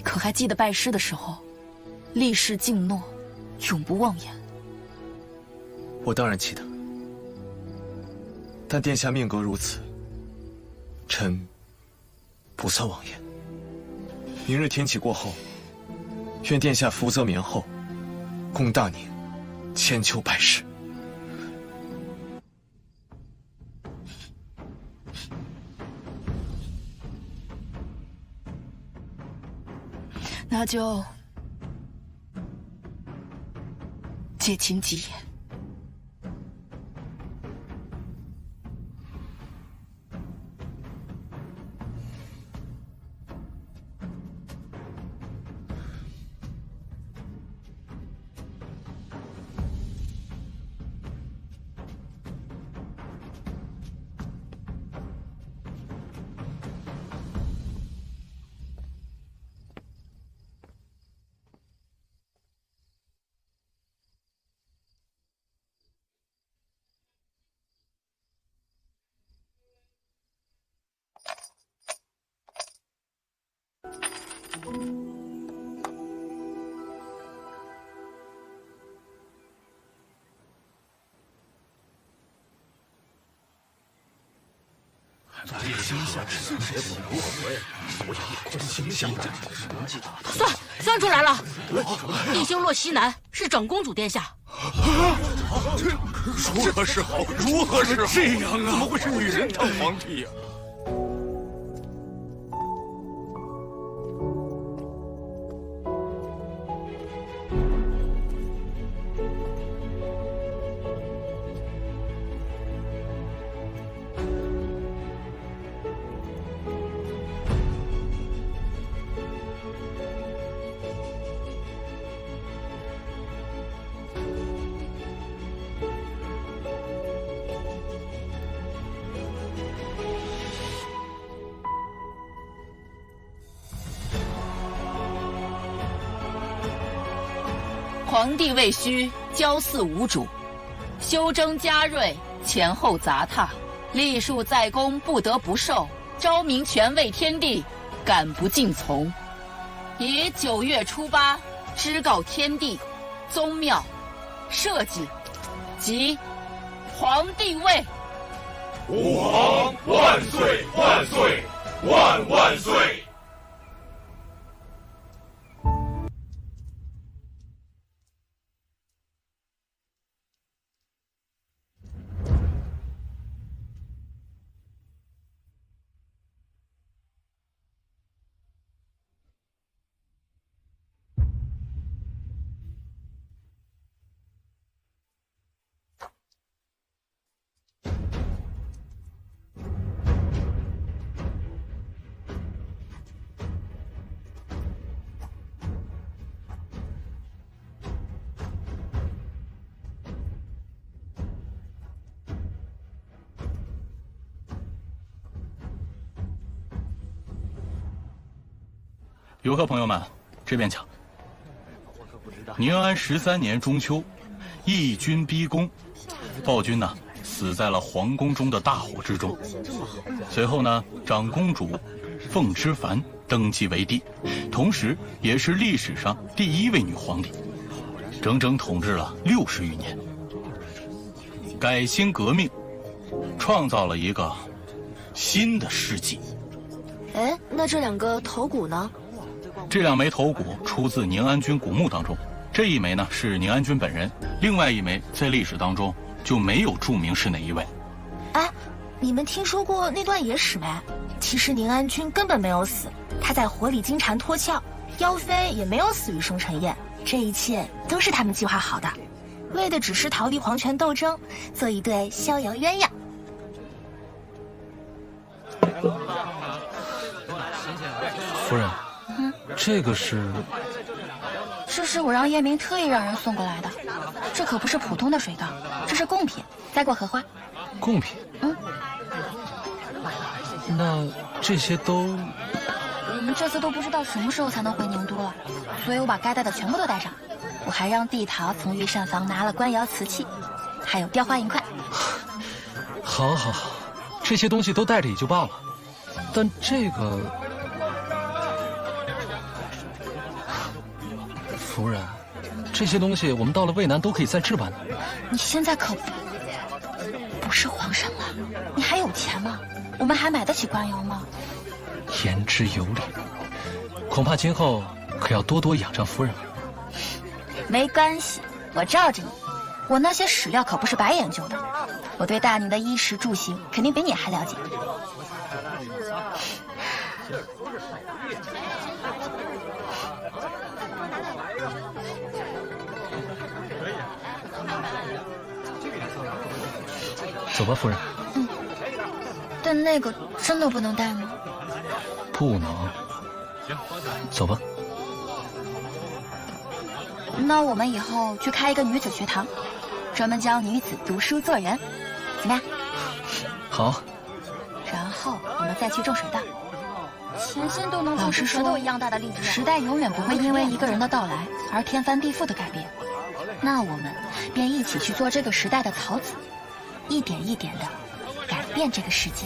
可还记得拜师的时候，立誓敬诺，永不妄言？我当然记得，但殿下命格如此，臣不算妄言。明日天启过后，愿殿下福泽绵厚，供大宁千秋百世。那就借卿吉言。算出来了，地星落西南，是长公主殿下。如何是好？如何是好？这样啊，怎么会是女人当皇帝呀？皇帝位虚，骄祀无主，修征加锐，前后杂沓，历数在公，不得不受。昭明权位天地，敢不尽从？以9月初8知告天地、宗庙、社稷及皇帝位。吾皇万岁万岁万万岁！游客朋友们，这边请。宁安13年中秋，义军逼宫，暴君呢死在了皇宫中的大火之中。随后呢，长公主凤芝凡登基为帝，同时也是历史上第1位女皇帝，整整统治了60余年。改新革命，创造了一个新的世纪。哎，那这2个头骨呢？这2枚头骨出自宁安君古墓当中，这1枚呢是宁安君本人，另外1枚在历史当中就没有注明是哪一位。哎，你们听说过那段野史没？其实宁安君根本没有死，他在火里金蝉脱壳，妖妃也没有死于生辰宴，这一切都是他们计划好的，为的只是逃离皇权斗争，做一对逍遥鸳鸯。夫人，这个是？这是我让叶明特意让人送过来的，这可不是普通的水稻，这是贡品，栽过荷花。贡品？那这些都……我们这次都不知道什么时候才能回宁都了，所以我把该带的全部都带上。我还让地桃从御膳房拿了官窑瓷器，还有雕花银块。好，这些东西都带着也就罢了，但这个……夫人，这些东西我们到了渭南都可以再置办的。你现在可不是皇上了，你还有钱吗？我们还买得起官窑吗？言之有理，恐怕今后可要多多仰仗夫人了。没关系，我罩着你。我那些史料可不是白研究的，我对大宁的衣食住行肯定比你还了解。走吧，夫人。但那个真的不能带吗？不能。走吧。那我们以后去开一个女子学堂，专门教女子读书做人，怎么样？好。然后我们再去种水稻。前线都能种出石头一样大的荔枝。时代永远不会因为一个人的到来而天翻地覆的改变，那我们便一起去做这个时代的草籽，一点一点的改变这个世界。